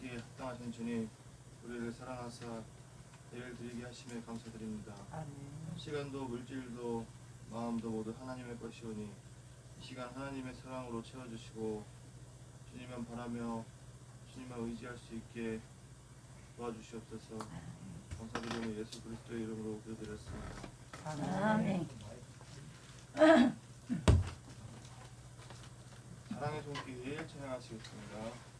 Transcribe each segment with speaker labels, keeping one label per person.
Speaker 1: 받기에 합당하신 주님, 우리를 사랑하사 예를 드리게 하심에 감사드립니다.
Speaker 2: 아멘.
Speaker 1: 시간도 물질도 마음도 모두 하나님의 것이오니 이 시간 하나님의 사랑으로 채워주시고 주님만 바라며 주님만 의지할 수 있게 도와주시옵소서. 감사드리며 예수 그리스도의 이름으로 기도드렸습니다.
Speaker 2: 아멘.
Speaker 1: 사랑의 손길 찬양하시겠습니다.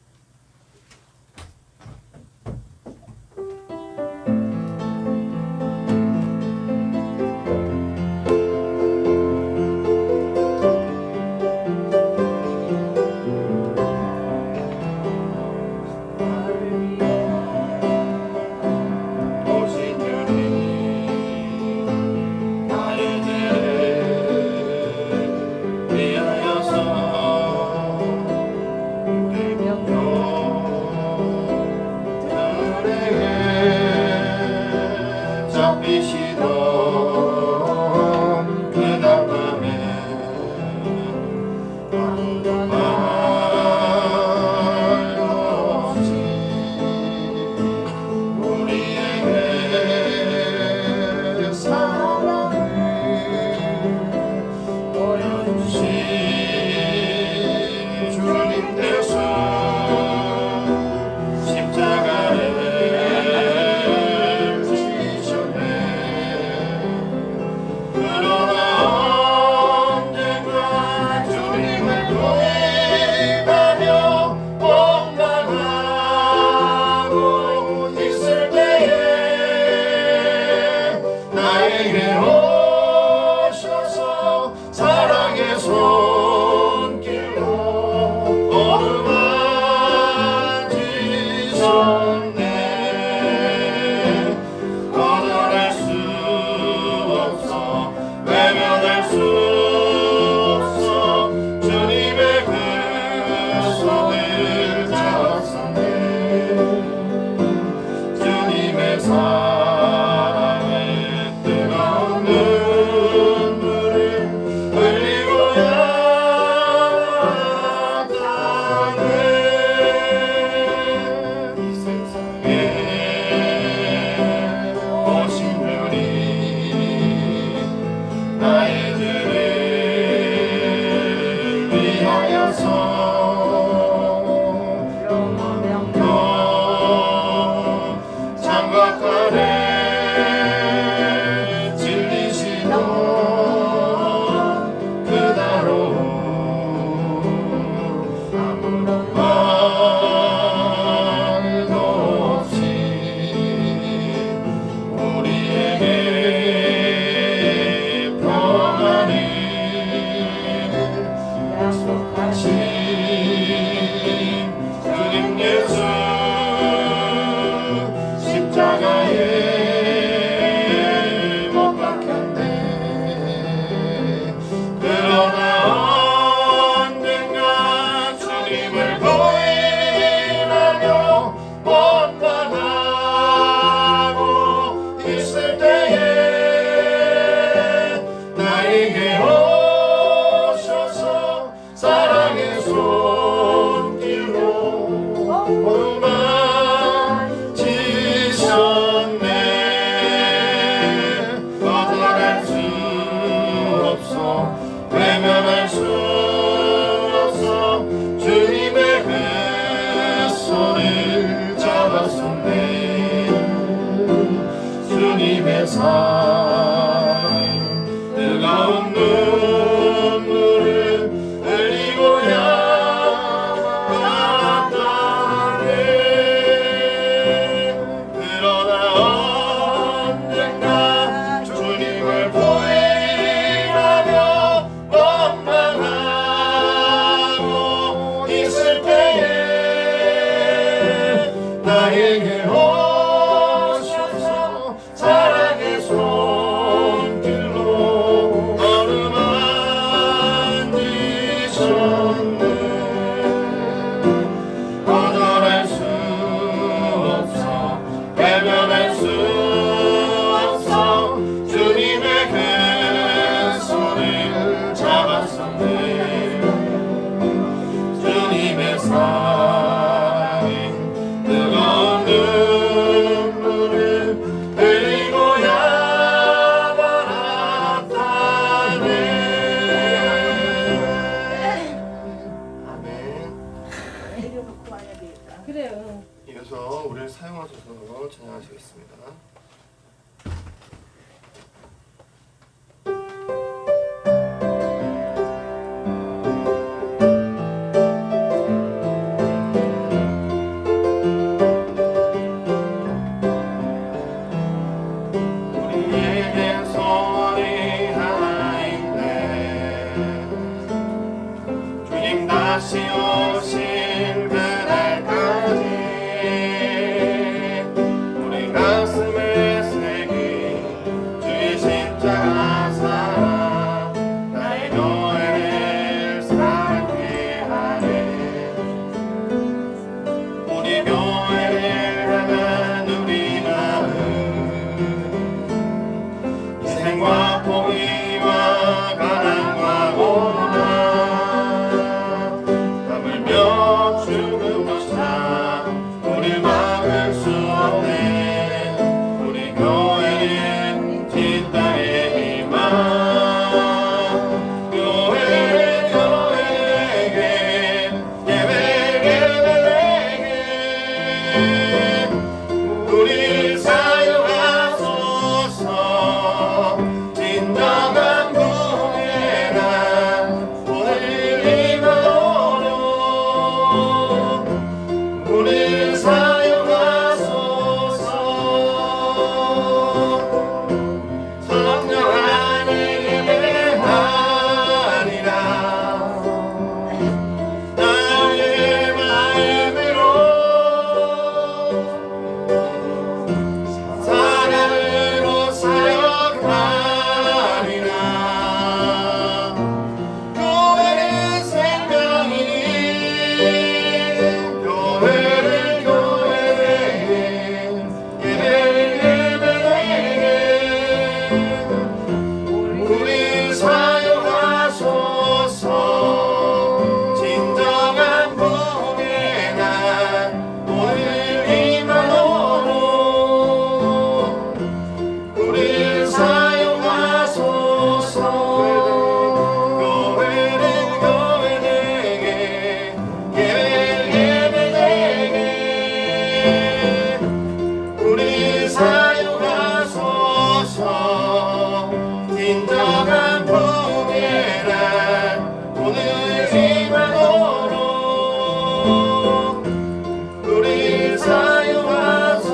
Speaker 2: 내려놓고 와야 되겠다.
Speaker 3: 그래요.
Speaker 1: 이어서 우리를 사용하셔서 찬양하시겠습니다. 다시 오실 그날까지 우리 가슴에 새긴 주의 십자가 사랑 나의 교회를 사랑케 하네. 우리 교회를 향한 우리 마음 희생과 포기와 가난과 고난 죽음조차 우릴 막을 수 없네. 우리 교회는 뒷땅의 희망. 교회에게 예배에게 우리 사용하소서. 진정한 구원이라 오늘 우리 사용하소서. 성령 안에 예배하리라. 나의 마음으로 사랑으로 사역하리라. 교회는 생명이니 우리 사용하소서. 진정한 복의 날 오늘 이만으로 우리 사용하소서. 교회에게 예배에게 우리 사용하소서. 진정한 복의 날 오늘 이만으로 우리 사용하소서.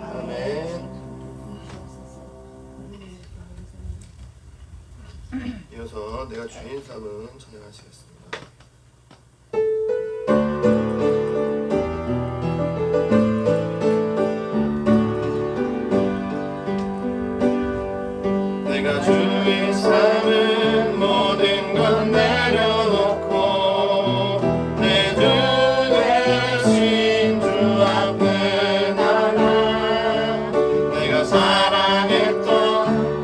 Speaker 1: 아멘. 이어서 내가 주인 삼은 찬양하시겠습니다. 내가 주인 삼은 모든 건 내려놓고 내 주 대신 주 앞에 나가. 내가 사랑했던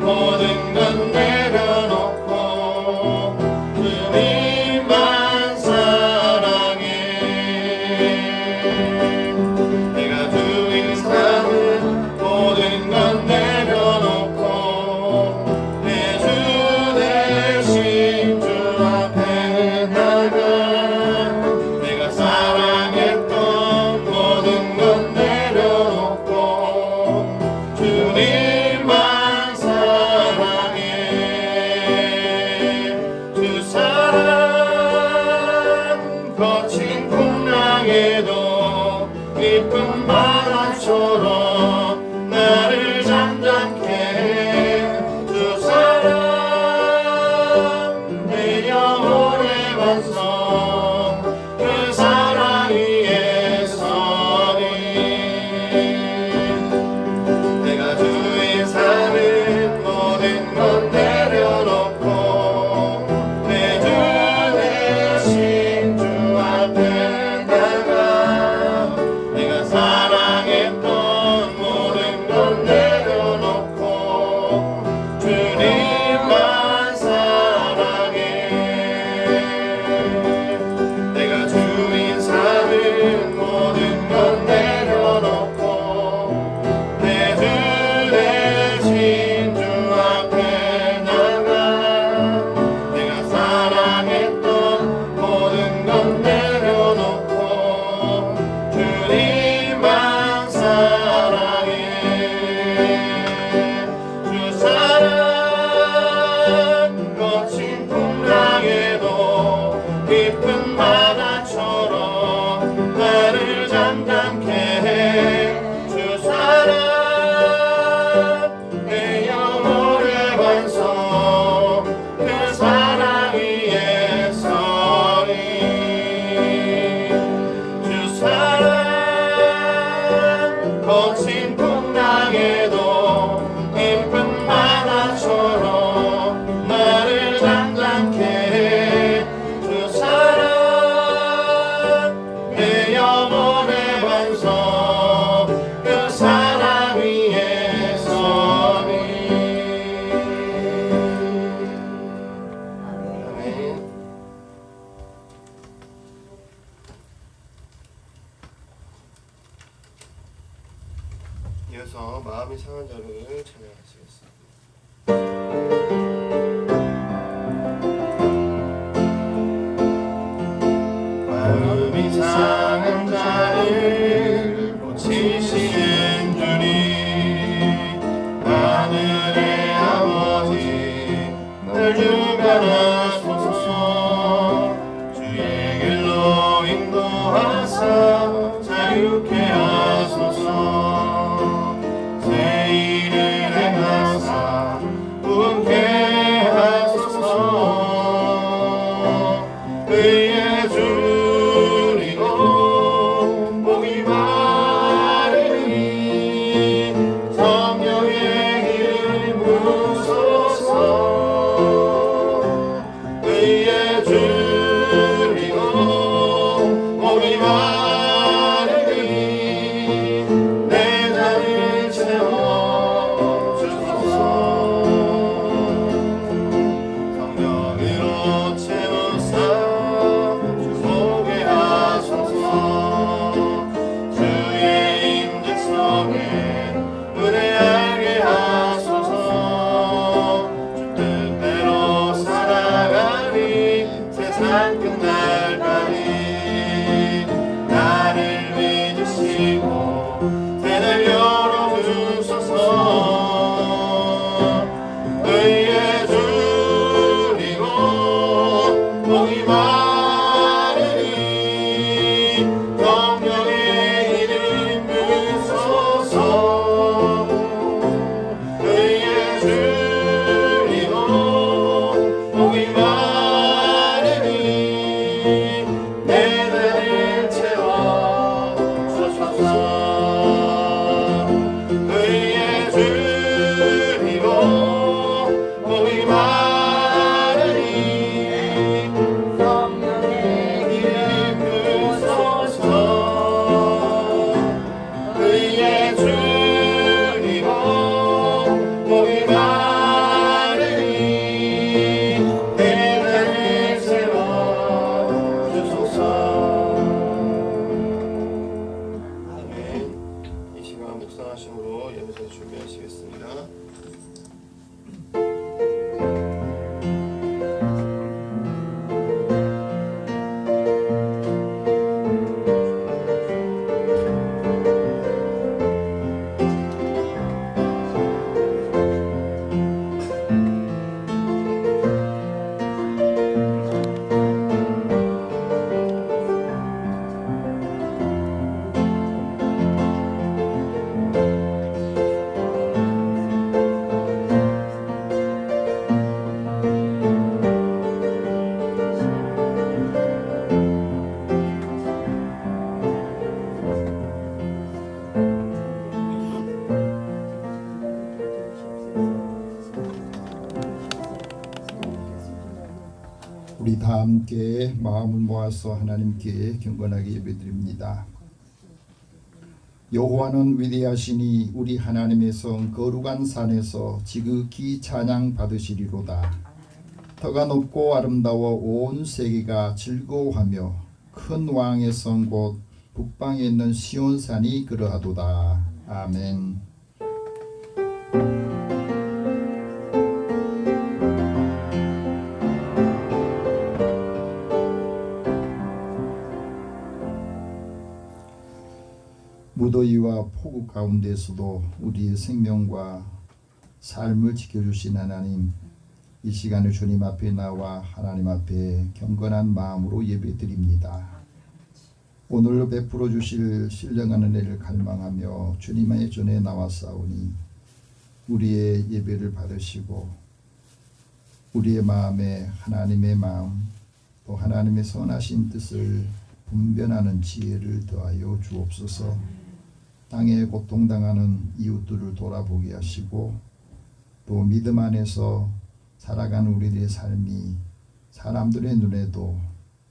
Speaker 1: 모든 건 내려놓고 주님만 사랑해. 내가 주인 삼은 모든 건 내려놓고 깊은 바람처럼 나를 잠잠케 해. 주 사랑 내 영혼의 반성 그 사랑 위에 서리. 내가 주의 사는 모든 건 내려놓고 내 주 대신 주 앞에 나가. 내가 사랑했던 모든 건 내려놓고 주님만 사랑해.
Speaker 2: 풍랑에도 깊은 바다처럼 나를 잠잠케 해 주 사랑 내 영혼의 반석 그 사랑 위에 서리 주 사랑 거친 풍랑에도 깊은 바다처럼 나를 잠잠케 해 주 사랑 내 영혼의 반석 그 사랑 위에 서리 아멘. 이어서 마음이 상한 자를 찬양하시겠습니다. 마음이 상한 자를 고치시는 주님 하늘의 아버지 날 주관하소서 주의 길로 인도하사 자유케 하소서 새 일을 행하사 부흥케 하소서 의의 주리고 목이 마르니 성령의 길을 부소서 의의 주리고 목이 마르니 내 잔을 채워주소서 성령으로 채우사 주목에 하소서 주의 임직성에 은혜하게 하소서 주 뜻대로 살아가니 세상 끝날까지 나를 믿으시고 대를 열어주소서 의의 주리고 목이 마르니 성령의 이름 부소서 의의 주리고 목이 마르니 내 배를 채워주소서 의의 주리고 목이 마르니 성령의 이름 부소서 의의 주리고 목이 마르니 내 배를 채워주소서 아멘. 이 시간 묵상하심으로 예배를 준비하시겠습니다.
Speaker 3: 우리 다 함께 마음을 모아서 하나님께 경건하게 예배드립니다. 여호와는 위대하시니 우리 하나님의 성 거룩한 산에서 지극히 찬양 받으시리로다. 터가 높고 아름다워 온 세계가 즐거워하며 큰 왕의 성 곧 북방에 있는 시온산이 그러하도다. 아멘. 무더위와 폭우 가운데서도 우리의 생명과 삶을 지켜주신 하나님, 이 시간에 주님 앞에 나와 하나님 앞에 경건한 마음으로 예배드립니다. 오늘 베풀어 주실 신령한 은혜를 갈망하며 주님의 전에 나왔사오니 우리의 예배를 받으시고 우리의 마음에 하나님의 마음 또 하나님의 선하신 뜻을 분별하는 지혜를 더하여 주옵소서. 땅에 고통당하는 이웃들을 돌아보게 하시고 또 믿음 안에서 살아가는 우리들의 삶이 사람들의 눈에도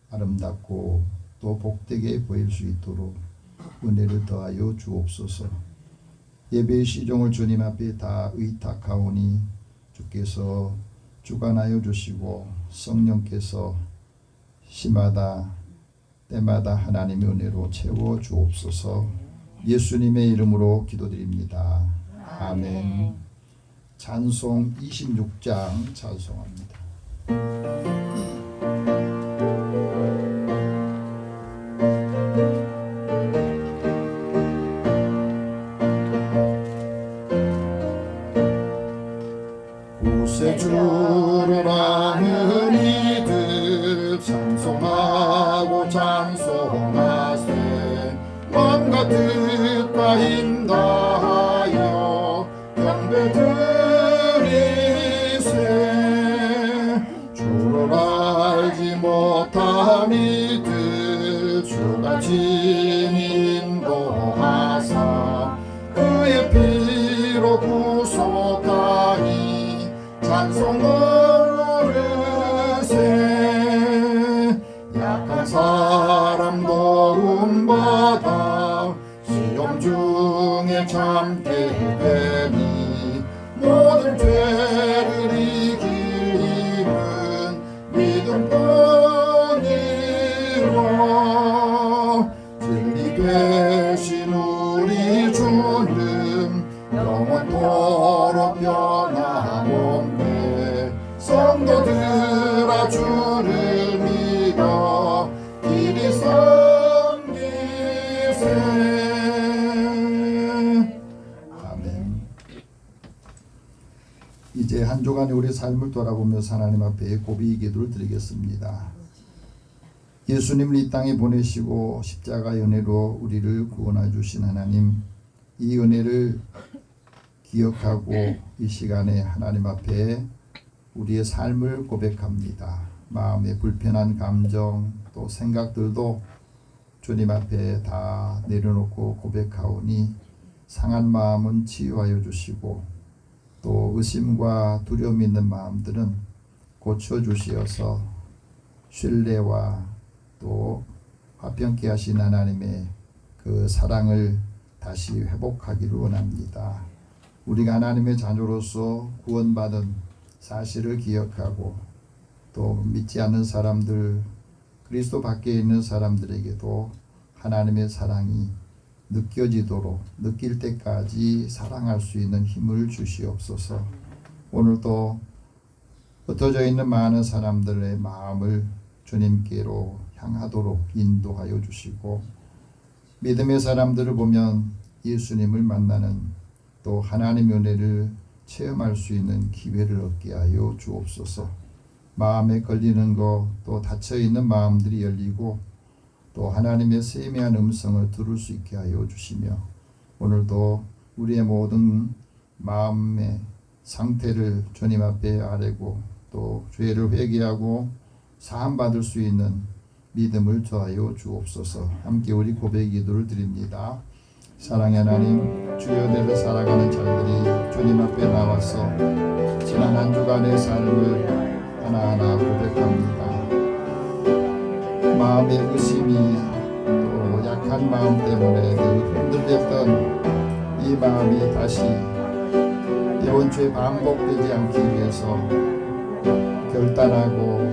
Speaker 3: 아름답고 또 복되게 보일 수 있도록 은혜를 더하여 주옵소서. 예배의 시종을 주님 앞에 다 의탁하오니 주께서 주관하여 주시고 성령께서 시마다 때마다 하나님의 은혜로 채워 주옵소서. 예수님의 이름으로 기도드립니다. 아멘. 찬송 26장 찬송합니다. 구세주를 아는 이들 찬송하고 찬송하세. 마음과 뜻과 인다하여 경배드리세. 주를 알지 못한 이들 주가 친히 인도하사 그의 피로 구속하니 찬송 부르세. 약한 사람 도움받아 시험 중에 참게 되니 모든 죄를 이길 힘은 믿음뿐이라. 진리 되신 우리 주는 영원토록 변함없네. 성도들아 주를 믿어 길이 섬기세. 아멘. 이제 한 주간의 우리 삶을 돌아보면서 하나님 앞에 고비 기도를 드리겠습니다. 예수님을 이 땅에 보내시고 십자가의 은혜로 우리를 구원해 주신 하나님, 이 은혜를 기억하고 이 시간에 하나님 앞에 우리의 삶을 고백합니다. 마음의 불편한 감정 또 생각들도 주님 앞에 다 내려놓고 고백하오니 상한 마음은 치유하여 주시고 또 의심과 두려움 있는 마음들은 고쳐주시어서 신뢰와 또 화평케 하신 하나님의 그 사랑을 다시 회복하기를 원합니다. 우리가 하나님의 자녀로서 구원받은 사실을 기억하고 또 믿지 않는 사람들, 그리스도 밖에 있는 사람들에게도 하나님의 사랑이 느껴지도록 느낄 때까지 사랑할 수 있는 힘을 주시옵소서. 오늘도 흩어져 있는 많은 사람들의 마음을 주님께로 향하도록 인도하여 주시고 믿음의 사람들을 보면 예수님을 만나는 또 하나님의 은혜를 체험할 수 있는 기회를 얻게 하여 주옵소서. 마음에 걸리는 것 또 닫혀있는 마음들이 열리고 또 하나님의 세미한 음성을 들을 수 있게 하여 주시며 오늘도 우리의 모든 마음의 상태를 주님 앞에 아뢰고 또 죄를 회개하고 사함받을 수 있는 믿음을 더하여 주옵소서. 함께 우리 고백 기도를 드립니다. 사랑의 하나님, 주여 내를 살아가는 자들이 주님 앞에 나와서 지난 한 주간의 삶을 하나하나 고백합니다. 마음의 의심이 또 약한 마음 때문에 늘 흔들렸던 이 마음이 다시 이번 주에 반복되지 않기 위해서 결단하고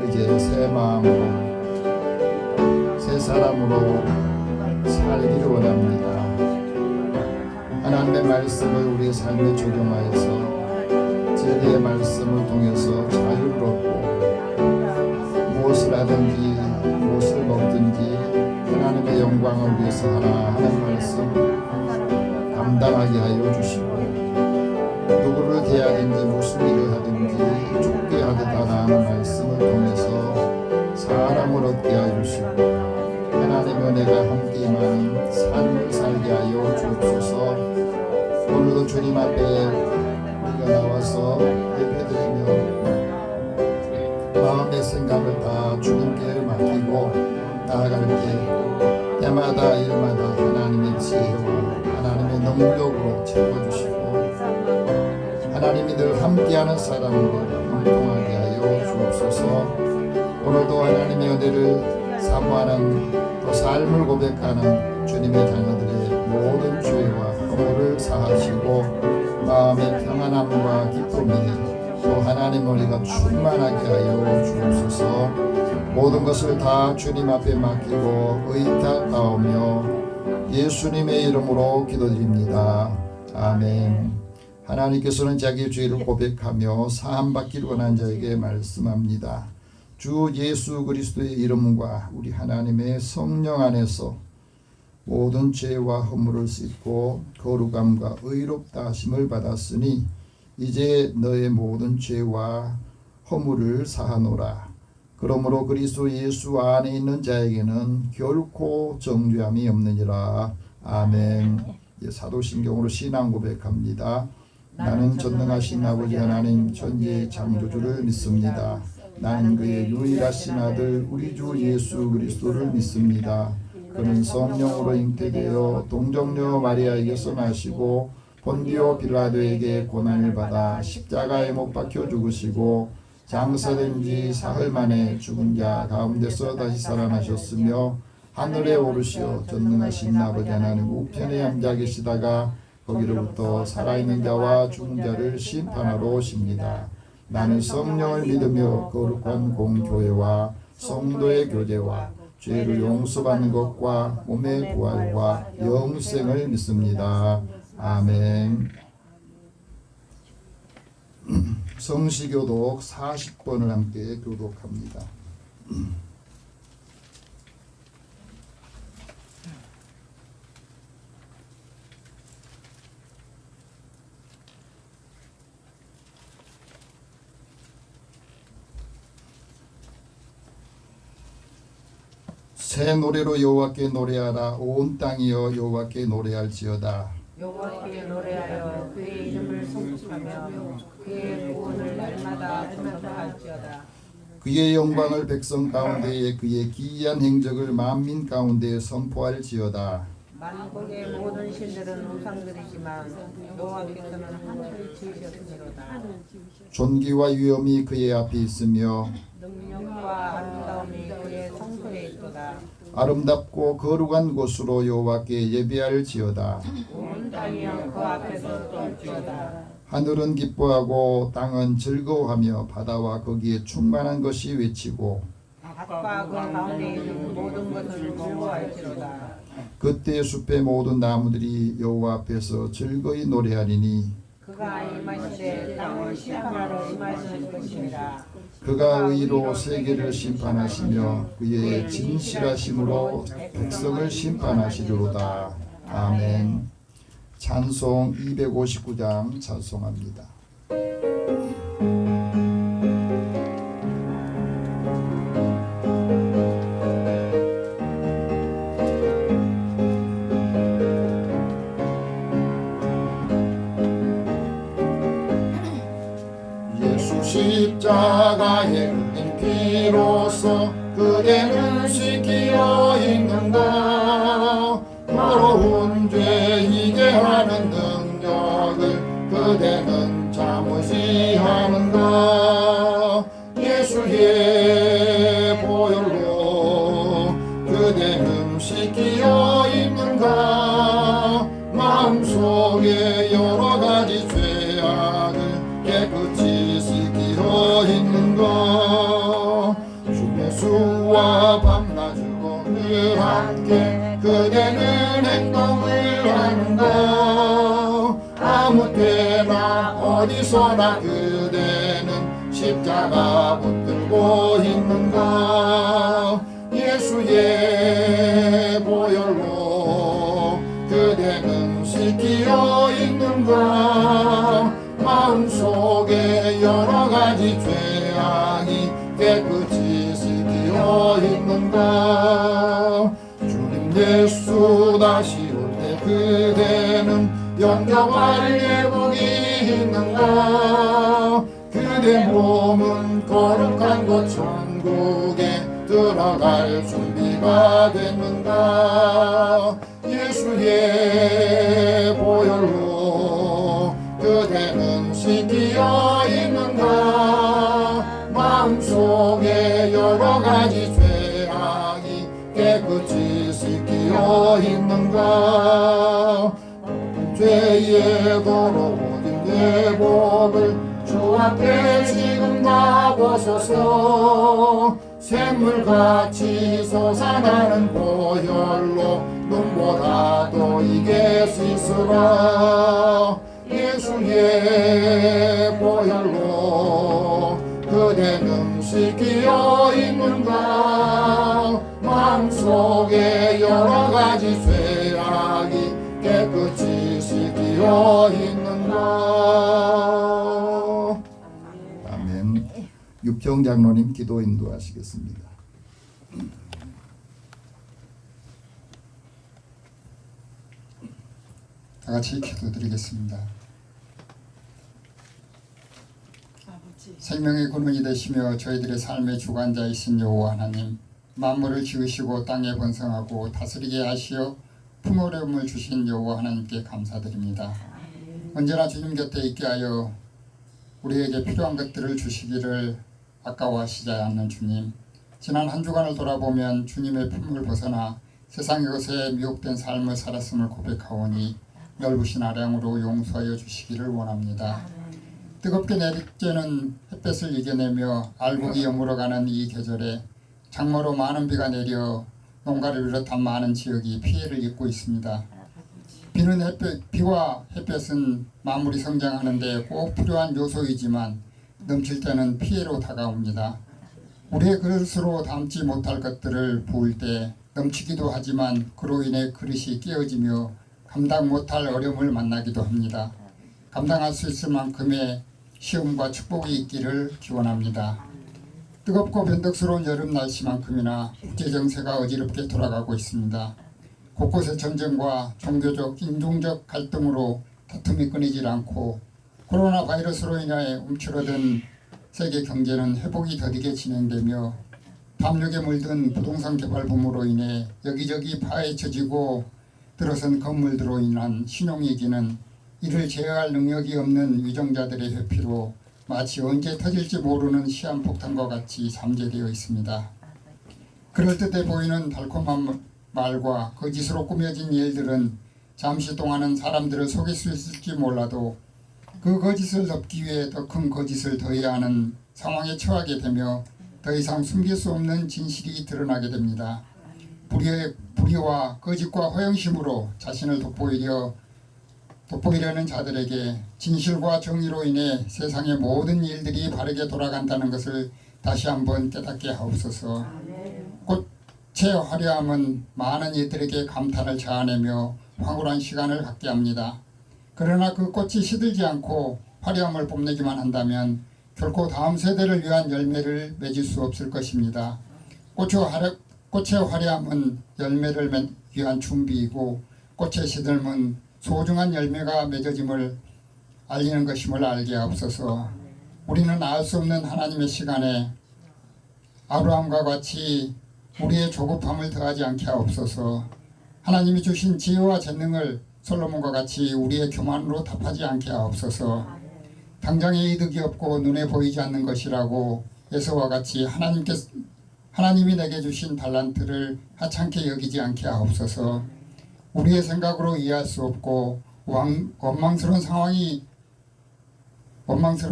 Speaker 3: 이제 새 마음으로 새 사람으로 살기를 원합니다. 하나님의 말씀을 우리의 삶에 적용하여서 진리의 말씀을 통해서 자유를 얻고 무엇을 하든지 무엇을 먹든지 하나님의 영광을 위해서 하나 하는 말씀 감당하게 하여 주시고 누구를 대하든지 무슨 일을 하든지 하나님에서 사람을 얻게 하시고 하나님의 은혜가 함께 임하는 삶을 살게 하여 주옵소서. 오늘도 주님 앞에 우리가 나와서 예배드리며 마음의 생각을 다 주님께 맡기고 나아갈 때 때마다 일마다 하나님의 지혜와 하나님의 능력으로 채워주시고 하나님이 늘 함께하는 사람으로 형통하게 하여 주옵소서. 오늘도 하나님의 은혜를 사모하는 또 삶을 고백하는 주님의 자녀들의 모든 죄와 허물을 사하시고 마음의 평안함과 기쁨이 또 하나님 우리가 충만하게 하여 주옵소서. 모든 것을 다 주님 앞에 맡기고 의탁하오며 예수님의 이름으로 기도드립니다. 아멘. 하나님께서는 자기의 죄를 고백하며 사함받기를 원한 자에게 말씀합니다. 주 예수 그리스도의 이름과 우리 하나님의 성령 안에서 모든 죄와 허물을 씻고 거룩함과 의롭다 하심을 받았으니 이제 너의 모든 죄와 허물을 사하노라. 그러므로 그리스도 예수 안에 있는 자에게는 결코 정죄함이 없느니라. 아멘. 사도신경으로 신앙 고백합니다. 나는 전능하신 아버지 하나님 천지의 창조주를 믿습니다. 나는 그의 유일하신 아들 우리 주 예수 그리스도를 믿습니다. 그는 성령으로 잉태되어 동정녀 마리아에게서 나시고 본디오 빌라도에게 고난을 받아 십자가에 못 박혀 죽으시고 장사된 지 사흘 만에 죽은 자 가운데서 다시 살아나셨으며 하늘에 오르시어 전능하신 아버지 하나님 우편에 앉아 계시다가 거기로부터 살아있는 자와 죽은 자를 심판하러 오십니다. 나는 성령을 믿으며 거룩한 공교회와 성도의 교제와 죄를 용서받는 것과 몸의 부활과 영생을 믿습니다. 아멘. 성시교독 40번을 함께 교독합니다. 새 노래로 여호와께 노래하라. 온 땅이여 여호와께 노래할지어다.
Speaker 4: 여호와께 노래하여 그의 이름을 송축하며 그의 구원을 날마다 선포할지어다.
Speaker 3: 그의 영광을 백성 가운데에 그의 기이한 행적을 만민 가운데에 선포할지어다.
Speaker 4: 만국의 모든 신들은 우상들이지만 여호와께서는 하늘을 지으셨으리로다.
Speaker 3: 존귀와 위엄이 그의 앞에 있으며
Speaker 4: 능력과 아름다움이 그의 성소에 있도다.
Speaker 3: 아름답고 거룩한 곳으로 여호와께 예배할지어다.
Speaker 4: 온 땅이여 그 앞에서 떨지어다.
Speaker 3: 하늘은 기뻐하고 땅은 즐거워하며 바다와 거기에 충만한 것이 외치고
Speaker 4: 밭과 그 가운데 있는 모든 것을 즐거워할지로다.
Speaker 3: 그때 숲의 모든 나무들이 여호와 앞에서 즐거이 노래하리니
Speaker 4: 그가 임하시되 땅을 심판하러 임하실 것입니다.
Speaker 3: 그가 의로 세계를 심판하시며 그의 진실하심으로 백성을 심판하시리로다. 아멘. 찬송 259장 찬송합니다. 십자가에 흘린 피로써 그대는 씻기어 있는가. 더러운 죄 이게 하는 능력을 그대는 참으시 하는가. 예수의 보혈로 그대는 씻기어 있는가. 마음속에 여러 가지 죄악을 깨끗이 씻기어 있는가. 주의 수와 밤낮으로 늘 함께 그대는 행동을 하는가. 아무 때나 어디서나 그대는 십자가 붙들고 있는가. 예수의 보혈로 그대는 씻기어 있는가. 마음속에 여러 가지 죄악이 깨끗이 지식이여 있는가. 주님 예수 다시 올 때 그대는 영접할 예복이 있는가. 그대 몸은 거룩한 곳 천국에 들어갈 준비가 됐는가. 예수의 보혈로 그대는 씻기어 있는가. 마음속에 여러 가지 죄악이 깨끗이 씻기어 있는가. 죄의 더러워진 예복을 주 앞에 지금 나보소서. 샘물같이 솟아나는 보혈로 눈보다도 이게 씻으라. 예수의 보혈로 그대는 씻기어 있는가. 마음속에 여러 가지 죄악이 깨끗이 씻기어 있는가. 아멘. 육정 장로님 기도 인도하시겠습니다. 다 같이 기도드리겠습니다. 생명의 근원이 되시며 저희들의 삶의 주관자이신 여호와 하나님, 만물을 지으시고 땅에 번성하고 다스리게 하시어 풍요로움을 주신 여호와 하나님께 감사드립니다. 언제나 주님 곁에 있게 하여 우리에게 필요한 것들을 주시기를 아까워하시지 않는 주님, 지난 한 주간을 돌아보면 주님의 품을 벗어나 세상의 것에 미혹된 삶을 살았음을 고백하오니 넓으신 아량으로 용서하여 주시기를 원합니다. 뜨겁게 내리쬐는 햇볕을 이겨내며 알곡이 여물어가는 이 계절에 장마로 많은 비가 내려 농가를 비롯한 많은 지역이 피해를 입고 있습니다. 비와 햇볕은 만물이 성장하는 데 꼭 필요한 요소이지만 넘칠 때는 피해로 다가옵니다. 우리의 그릇으로 담지 못할 것들을 부을 때 넘치기도 하지만 그로 인해 그릇이 깨어지며 감당 못할 어려움을 만나기도 합니다. 감당할 수 있을 만큼의 시험과 축복이 있기를 기원합니다. 뜨겁고 변덕스러운 여름 날씨만큼이나 국제정세가 어지럽게 돌아가고 있습니다. 곳곳의 전쟁과 종교적, 인종적 갈등으로 다툼이 끊이질 않고 코로나 바이러스로 인해 움츠러든 세계 경제는 회복이 더디게 진행되며 담력에 물든 부동산 개발 붐으로 인해 여기저기 파헤쳐지고 들어선 건물들로 인한 신용위기는 이를 제어할 능력이 없는 위정자들의 회피로 마치 언제 터질지 모르는 시한폭탄과 같이 잠재되어 있습니다. 그럴듯해 보이는 달콤한 말과 거짓으로 꾸며진 일들은 잠시 동안은 사람들을 속일 수 있을지 몰라도 그 거짓을 덮기 위해 더 큰 거짓을 더해야 하는 상황에 처하게 되며 더 이상 숨길 수 없는 진실이 드러나게 됩니다. 불의와 거짓과 허영심으로 자신을 돋보이려는 자들에게 진실과 정의로 인해 세상의 모든 일들이 바르게 돌아간다는 것을 다시 한번 깨닫게 하옵소서. 꽃의 화려함은 많은 이들에게 감탄을 자아내며 황홀한 시간을 갖게 합니다. 그러나 그 꽃이 시들지 않고 화려함을 뽐내기만 한다면 결코 다음 세대를 위한 열매를 맺을 수 없을 것입니다. 꽃의 화려함은 열매를 위한 준비이고 꽃의 시들음은 소중한 열매가 맺어짐을 알리는 것임을 알게 하옵소서. 우리는 알 수 없는 하나님의 시간에 아브라함과 같이 우리의 조급함을 더하지 않게 하옵소서. 하나님이 주신 지혜와 재능을 솔로몬과 같이 우리의 교만으로 답하지 않게 하옵소서. 당장의 이득이 없고 눈에 보이지 않는 것이라고 에서와 같이 하나님이 내게 주신 달란트를 하찮게 여기지 않게 하옵소서. 우리의 생각으로 이해할 수 없고 원망스러운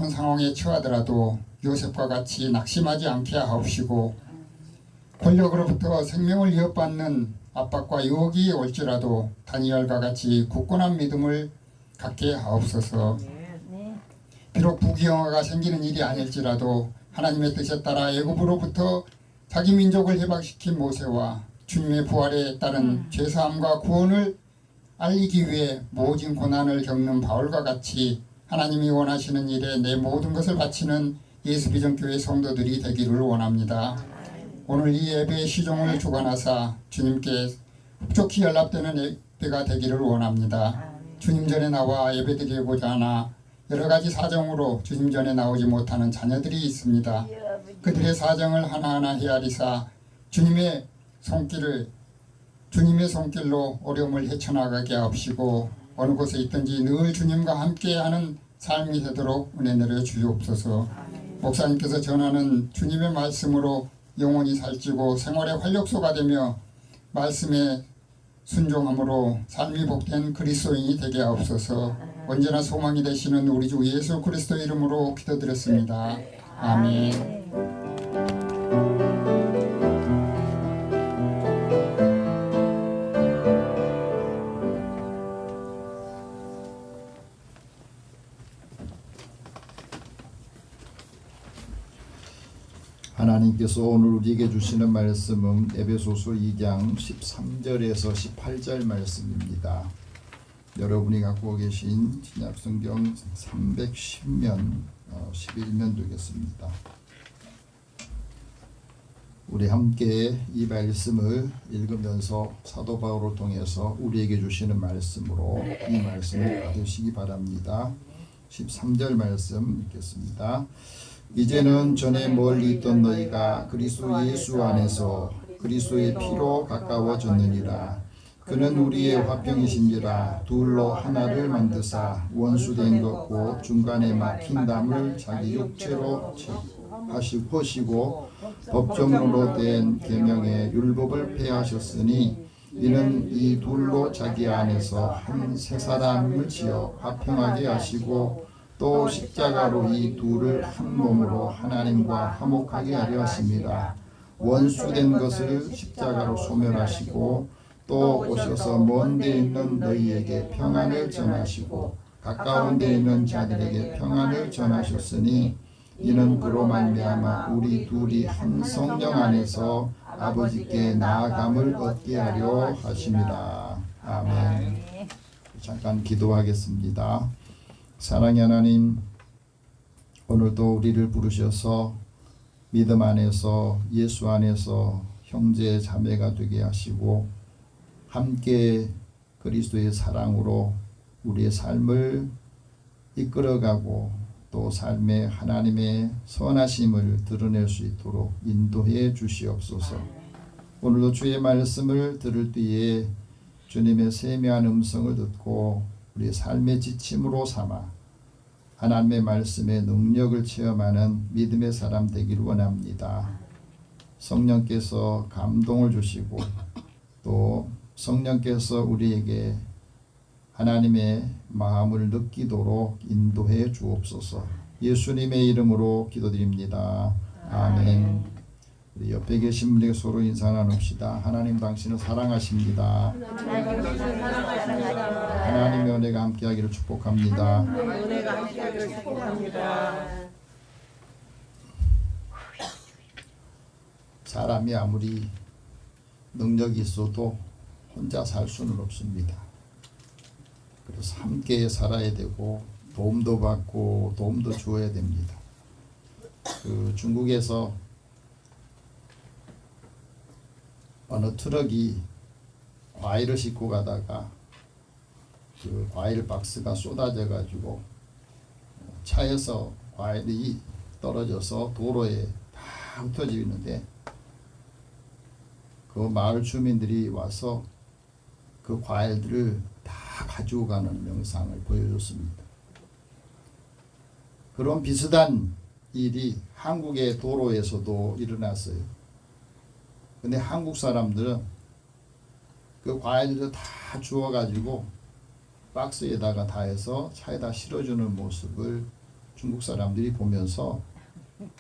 Speaker 3: 상황에 처하더라도 요셉과 같이 낙심하지 않게 하옵시고 권력으로부터 생명을 위협받는 압박과 유혹이 올지라도 다니엘과 같이 굳건한 믿음을 갖게 하옵소서. 비록 부귀영화가 생기는 일이 아닐지라도 하나님의 뜻에 따라 애굽으로부터 자기 민족을 해방시킨 모세와 주님의 부활에 따른 죄사함과 구원을 알리기 위해 모진 고난을 겪는 바울과 같이 하나님이 원하시는 일에 내 모든 것을 바치는
Speaker 5: 예수비전교회 성도들이 되기를 원합니다. 오늘 이 예배의 시종을 주관하사 주님께 흡족히 연락되는 예배가 되기를 원합니다. 주님 전에 나와 예배드리고자 하나 여러 가지 사정으로 주님 전에 나오지 못하는 자녀들이 있습니다. 그들의 사정을 하나하나 헤아리사 주님의 손길로 어려움을 헤쳐나가게 하옵시고 어느 곳에 있든지 늘 주님과 함께하는 삶이 되도록 은혜 내려 주옵소서. 목사님께서 전하는 주님의 말씀으로 영혼이 살찌고 생활의 활력소가 되며 말씀에 순종함으로 삶이 복된 그리스도인이 되게 하옵소서. 언제나 소망이 되시는 우리 주 예수 그리스도 이름으로 기도드렸습니다. 아멘.
Speaker 3: 하나님께서 오늘 우리에게 주시는 말씀은 에베소서 2장 13절에서 18절 말씀입니다. 여러분이 갖고 계신 신약성경 310면 11면 되겠습니다. 우리 함께 이 말씀을 읽으면서 사도 바울을 통해서 우리에게 주시는 말씀으로 이 말씀을 받으시기 바랍니다. 13절 말씀 읽겠습니다. 이제는 전에 멀리 있던 너희가 그리스도 예수 안에서 그리스도의 피로 가까워졌느니라. 그는 우리의 화평이신지라. 둘로 하나를 만드사 원수된 것고 중간에 막힌 담을 자기 육체로 하시고 법정으로 된 계명의 율법을 폐하셨으니 이는 이 둘로 자기 안에서 한 새 사람을 지어 화평하게 하시고 또 십자가로 이 둘을 한 몸으로 하나님과 화목하게 하려 하십니다. 원수된 것을 십자가로 소멸하시고 또 오셔서 먼 데 있는 너희에게 평안을 전하시고 가까운 데 있는 자들에게 평안을 전하셨으니 이는 그로 말미암아 우리 둘이 한 성령 안에서 아버지께 나아감을 얻게 하려 하심이라. 아멘. 잠깐 기도하겠습니다. 사랑의 하나님, 오늘도 우리를 부르셔서 믿음 안에서 예수 안에서 형제 자매가 되게 하시고 함께 그리스도의 사랑으로 우리의 삶을 이끌어가고 또 삶에 하나님의 선하심을 드러낼 수 있도록 인도해 주시옵소서. 오늘도 주의 말씀을 들을 때에 주님의 세미한 음성을 듣고 우리의 삶의 지침으로 삼아 하나님의 말씀의 능력을 체험하는 믿음의 사람 되기를 원합니다. 성령께서 감동을 주시고 또 성령께서 우리에게 하나님의 마음을 느끼도록 인도해 주옵소서. 예수님의 이름으로 기도드립니다. 아멘. 우리 옆에 계신 분에게 서로 인사 나눕시다. 하나님 당신을 사랑하십니다. 하나님의 은혜가 함께하기를 축복합니다.
Speaker 4: 은혜가 함께하기를 축복합니다.
Speaker 3: 사람이 아무리 능력이 있어도 혼자 살 수는 없습니다. 그래서 함께 살아야 되고 도움도 받고 도움도 주어야 됩니다. 중국에서 어느 트럭이 과일을 싣고 가다가 그 과일 박스가 쏟아져 가지고 차에서 과일이 떨어져서 도로에 다 흩어져 있는데 그 마을 주민들이 와서 그 과일들을 다 가지고 가는 영상을 보여줬습니다. 그런 비슷한 일이 한국의 도로에서도 일어났어요. 근데 한국 사람들은 그 과일을 다 주워가지고 박스에다가 다 해서 차에다 실어주는 모습을 중국 사람들이 보면서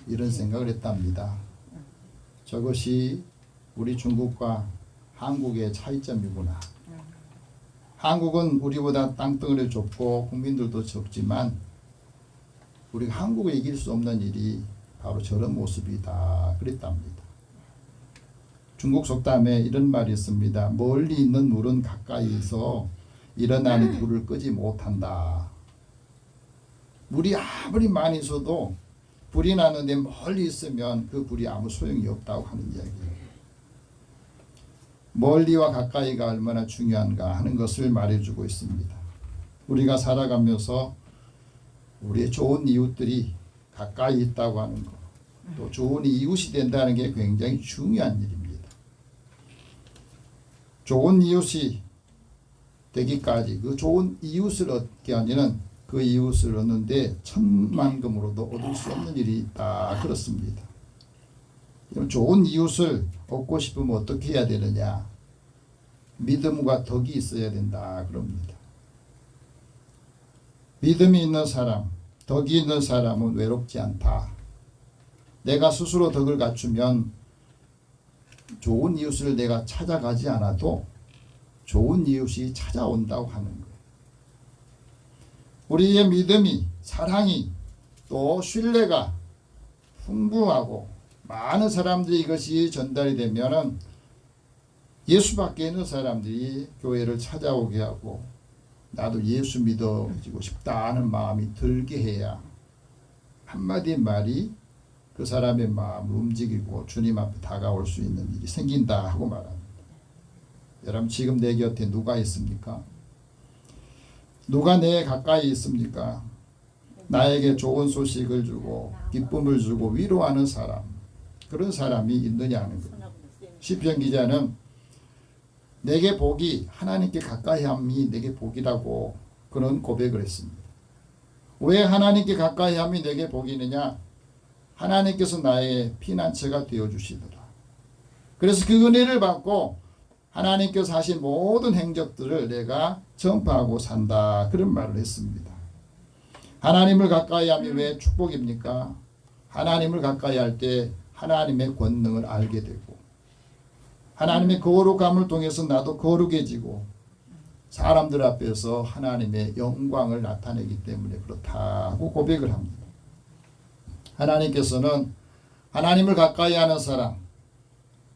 Speaker 3: 이런 생각을 했답니다. 저것이 우리 중국과 한국의 차이점이구나. 한국은 우리보다 땅덩어리 좁고 국민들도 적지만 우리가 한국을 이길 수 없는 일이 바로 저런 모습이다. 그랬답니다. 중국 속담에 이런 말이 있습니다. 멀리 있는 물은 가까이서 일어나는 불을 끄지 못한다. 물이 아무리 많이 있어도 불이 나는데 멀리 있으면 그 불이 아무 소용이 없다고 하는 이야기예요. 멀리와 가까이가 얼마나 중요한가 하는 것을 말해주고 있습니다. 우리가 살아가면서 우리의 좋은 이웃들이 가까이 있다고 하는 것, 또 좋은 이웃이 된다는 게 굉장히 중요한 일입니다. 좋은 이웃이 되기까지 그 좋은 이웃을 얻기 아니는 그 이웃을 얻는데 천만금으로도 얻을 수 없는 일이 있다 그렇습니다. 좋은 이웃을 얻고 싶으면 어떻게 해야 되느냐? 믿음과 덕이 있어야 된다 그럽니다. 믿음이 있는 사람, 덕이 있는 사람은 외롭지 않다. 내가 스스로 덕을 갖추면 좋은 이웃을 내가 찾아가지 않아도 좋은 이웃이 찾아온다고 하는 거예요. 우리의 믿음이, 사랑이, 또 신뢰가 풍부하고 많은 사람들이 이것이 전달이 되면은 예수 밖에 있는 사람들이 교회를 찾아오게 하고 나도 예수 믿어지고 싶다 하는 마음이 들게 해야 한마디 말이 그 사람의 마음을 움직이고 주님 앞에 다가올 수 있는 일이 생긴다 하고 말합니다. 여러분 지금 내 곁에 누가 있습니까? 누가 내 가까이 있습니까? 나에게 좋은 소식을 주고 기쁨을 주고 위로하는 사람, 그런 사람이 있느냐 하는 거예요. 시편 기자는 내게 복이 하나님께 가까이 함이 내게 복이라고 그런 고백을 했습니다. 왜 하나님께 가까이 함이 내게 복이느냐? 하나님께서 나의 피난처가 되어주시더라. 그래서 그 은혜를 받고 하나님께서 하신 모든 행적들을 내가 전파하고 산다. 그런 말을 했습니다. 하나님을 가까이 함이 왜 축복입니까? 하나님을 가까이 할 때 하나님의 권능을 알게 되고 하나님의 거룩함을 통해서 나도 거룩해지고 사람들 앞에서 하나님의 영광을 나타내기 때문에 그렇다고 고백을 합니다. 하나님께서는 하나님을 가까이 하는 사람,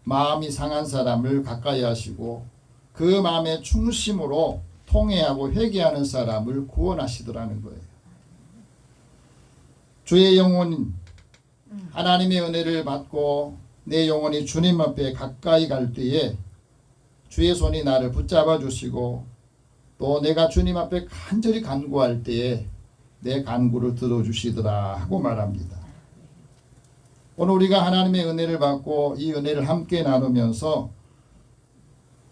Speaker 3: 마음이 상한 사람을 가까이 하시고 그 마음의 충심으로 통회하고 회개하는 사람을 구원하시더라는 거예요. 주의 영혼은 하나님의 은혜를 받고 내 영혼이 주님 앞에 가까이 갈 때에 주의 손이 나를 붙잡아 주시고 또 내가 주님 앞에 간절히 간구할 때에 내 간구를 들어주시더라 하고 말합니다. 오늘 우리가 하나님의 은혜를 받고 이 은혜를 함께 나누면서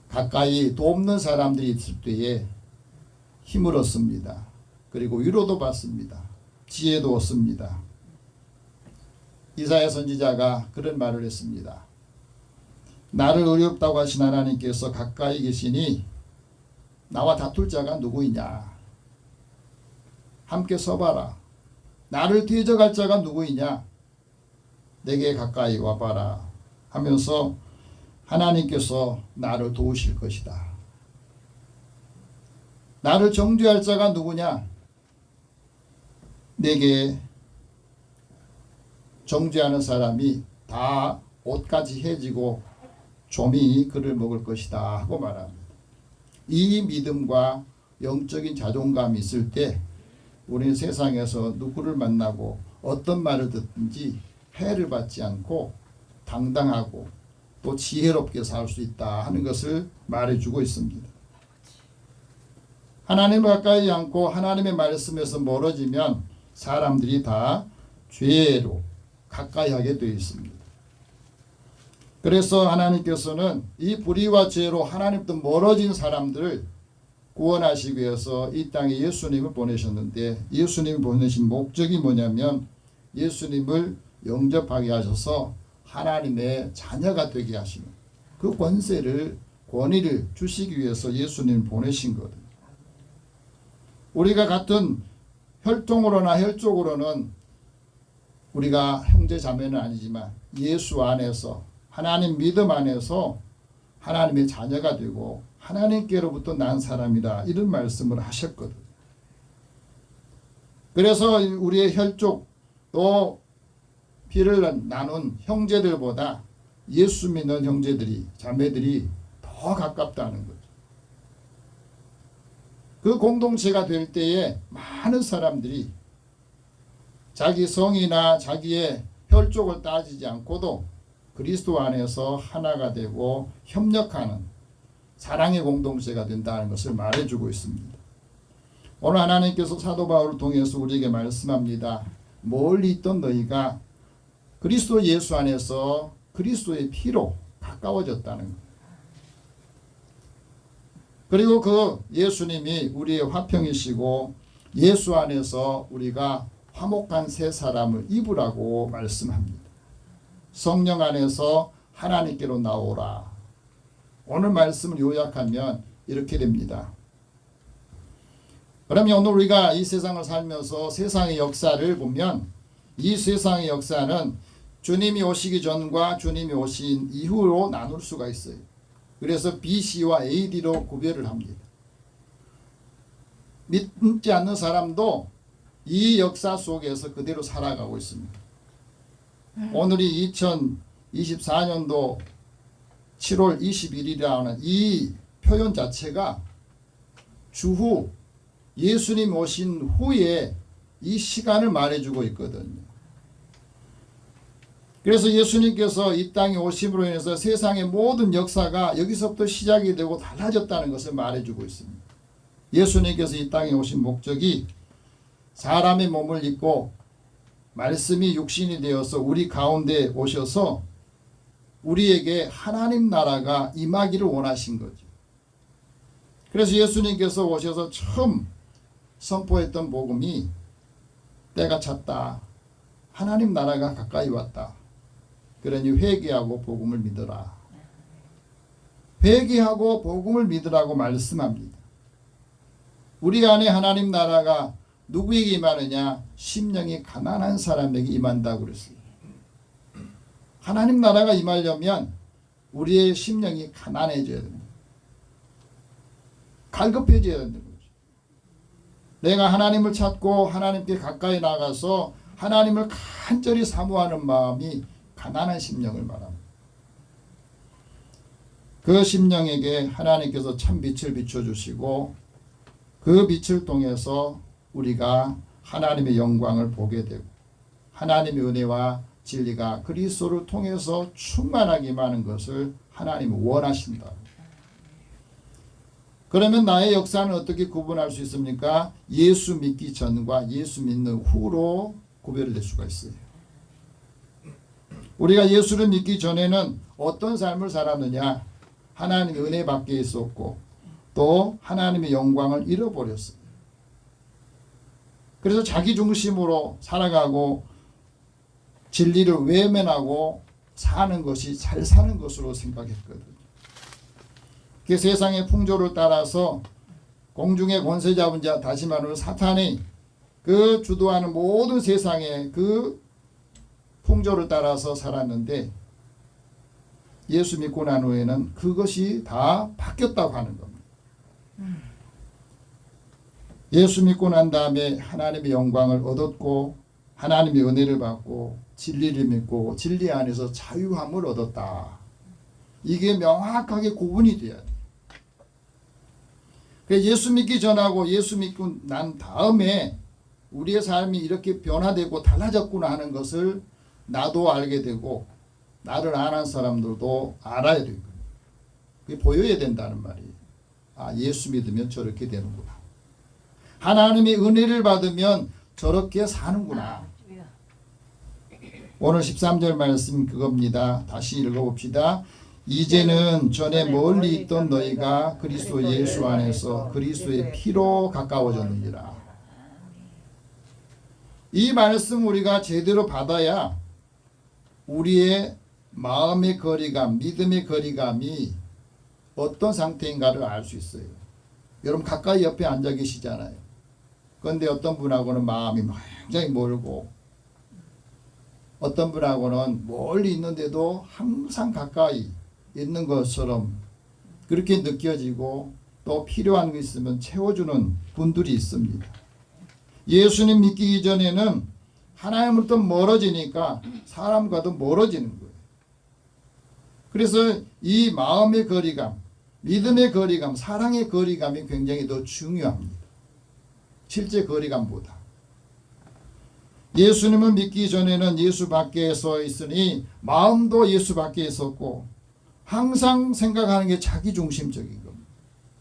Speaker 3: 가까이 돕는 사람들이 있을 때에 힘을 얻습니다. 그리고 위로도 받습니다. 지혜도 얻습니다. 이사야 선지자가 그런 말을 했습니다. 나를 의롭다고 하신 하나님께서 가까이 계시니 나와 다툴 자가 누구이냐? 함께 서봐라. 나를 대적할 자가 누구이냐? 내게 가까이 와봐라 하면서 하나님께서 나를 도우실 것이다. 나를 정죄할 자가 누구냐? 내게 정죄하는 사람이 다 옷까지 해지고 좀이 그를 먹을 것이다 하고 말합니다. 이 믿음과 영적인 자존감이 있을 때 우리는 세상에서 누구를 만나고 어떤 말을 듣든지 해를 받지 않고 당당하고 또 지혜롭게 살 수 있다 하는 것을 말해주고 있습니다. 하나님을 가까이 않고 하나님의 말씀에서 멀어지면 사람들이 다 죄로 가까이 하게 되어 있습니다. 그래서 하나님께서는 이 불의와 죄로 하나님부터 멀어진 사람들을 구원하시기 위해서 이 땅에 예수님을 보내셨는데 예수님을 보내신 목적이 뭐냐면 예수님을 영접하게 하셔서 하나님의 자녀가 되게 하시는 그 권위를 주시기 위해서 예수님을 보내신 거거든요. 우리가 같은 혈통으로나 혈족으로는 우리가 형제 자매는 아니지만 예수 안에서 하나님 믿음 안에서 하나님의 자녀가 되고 하나님께로부터 난 사람이다 이런 말씀을 하셨거든요. 그래서 우리의 혈족 또 피를 나눈 형제들보다 예수 믿는 형제들이 자매들이 더 가깝다는 거죠. 그 공동체가 될 때에 많은 사람들이 자기 성이나 자기의 혈족을 따지지 않고도 그리스도 안에서 하나가 되고 협력하는 사랑의 공동체가 된다는 것을 말해주고 있습니다. 오늘 하나님께서 사도 바울을 통해서 우리에게 말씀합니다. 멀리 있던 너희가 그리스도 예수 안에서 그리스도의 피로 가까워졌다는 것. 그리고 그 예수님이 우리의 화평이시고 예수 안에서 우리가 화목한 새 사람을 입으라고 말씀합니다. 성령 안에서 하나님께로 나오라. 오늘 말씀을 요약하면 이렇게 됩니다. 그러면 오늘 우리가 이 세상을 살면서 세상의 역사를 보면 이 세상의 역사는 주님이 오시기 전과 주님이 오신 이후로 나눌 수가 있어요. 그래서 BC와 AD로 구별을 합니다. 믿지 않는 사람도 이 역사 속에서 그대로 살아가고 있습니다. 오늘이 2024년도 7월 21일이라는 이 표현 자체가 주후 예수님 오신 후에 이 시간을 말해주고 있거든요. 그래서 예수님께서 이 땅에 오심으로 인해서 세상의 모든 역사가 여기서부터 시작이 되고 달라졌다는 것을 말해주고 있습니다. 예수님께서 이 땅에 오신 목적이 사람의 몸을 입고 말씀이 육신이 되어서 우리 가운데 오셔서 우리에게 하나님 나라가 임하기를 원하신 거죠. 그래서 예수님께서 오셔서 처음 선포했던 복음이 때가 찼다. 하나님 나라가 가까이 왔다. 그러니 회개하고 복음을 믿어라. 회개하고 복음을 믿으라고 말씀합니다. 우리 안에 하나님 나라가 누구에게 임하느냐? 심령이 가난한 사람에게 임한다고 그랬어요. 하나님 나라가 임하려면 우리의 심령이 가난해져야 됩니다. 갈급해져야 된다는 거죠. 내가 하나님을 찾고 하나님께 가까이 나가서 하나님을 간절히 사모하는 마음이 가난한 심령을 말합니다. 그 심령에게 하나님께서 참 빛을 비춰주시고 그 빛을 통해서 우리가 하나님의 영광을 보게 되고 하나님의 은혜와 진리가 그리스도를 통해서 충만하게 임하는 것을 하나님은 원하신다. 그러면 나의 역사는 어떻게 구분할 수 있습니까? 예수 믿기 전과 예수 믿는 후로 구별될 수가 있어요. 우리가 예수를 믿기 전에는 어떤 삶을 살았느냐? 하나님의 은혜 밖에 있었고 또 하나님의 영광을 잃어버렸어요. 그래서 자기 중심으로 살아가고 진리를 외면하고 사는 것이 잘 사는 것으로 생각했거든요. 그 세상의 풍조를 따라서 공중의 권세 잡은 자, 다시 말하면 사탄이 그 주도하는 모든 세상의 그 풍조를 따라서 살았는데 예수 믿고 난 후에는 그것이 다 바뀌었다고 하는 겁니다. 예수 믿고 난 다음에 하나님의 영광을 얻었고 하나님의 은혜를 받고 진리를 믿고 진리 안에서 자유함을 얻었다. 이게 명확하게 구분이 돼야 돼요. 예수 믿기 전하고 예수 믿고 난 다음에 우리의 삶이 이렇게 변화되고 달라졌구나 하는 것을 나도 알게 되고 나를 아는 사람들도 알아야 되고 그게 보여야 된다는 말이에요. 아, 예수 믿으면 저렇게 되는구나. 하나님의 은혜를 받으면 저렇게 사는구나. 오늘 13절 말씀 그겁니다. 다시 읽어봅시다. 이제는 전에 멀리 있던 너희가 그리스도 예수 안에서 그리스도의 피로 가까워졌느니라. 이 말씀 우리가 제대로 받아야 우리의 마음의 거리감, 믿음의 거리감이 어떤 상태인가를 알 수 있어요. 여러분 가까이 옆에 앉아 계시잖아요. 그런데 어떤 분하고는 마음이 굉장히 멀고 어떤 분하고는 멀리 있는데도 항상 가까이 있는 것처럼 그렇게 느껴지고 또 필요한 게 있으면 채워주는 분들이 있습니다. 예수님 믿기 이전에는 하나님으로부터 멀어지니까 사람과도 멀어지는 거예요. 그래서 이 마음의 거리감, 믿음의 거리감, 사랑의 거리감이 굉장히 더 중요합니다. 실제 거리감보다. 예수님을 믿기 전에는 예수 밖에 서 있으니 마음도 예수 밖에 있었고 항상 생각하는 게 자기중심적인 겁니다.